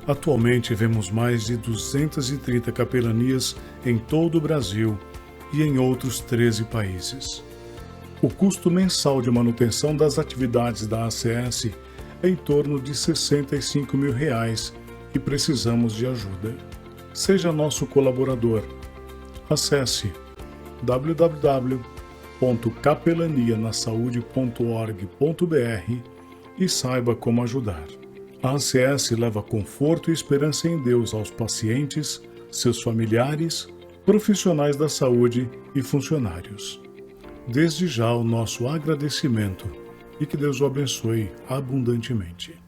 Atualmente, vemos mais de 230 capelanias em todo o Brasil e em outros 13 países. O custo mensal de manutenção das atividades da ACS é em torno de R$ 65 mil e precisamos de ajuda. Seja nosso colaborador. Acesse www.capelanianasaude.org.br e saiba como ajudar. A ACS leva conforto e esperança em Deus aos pacientes, seus familiares, profissionais da saúde e funcionários. Desde já o nosso agradecimento e que Deus o abençoe abundantemente.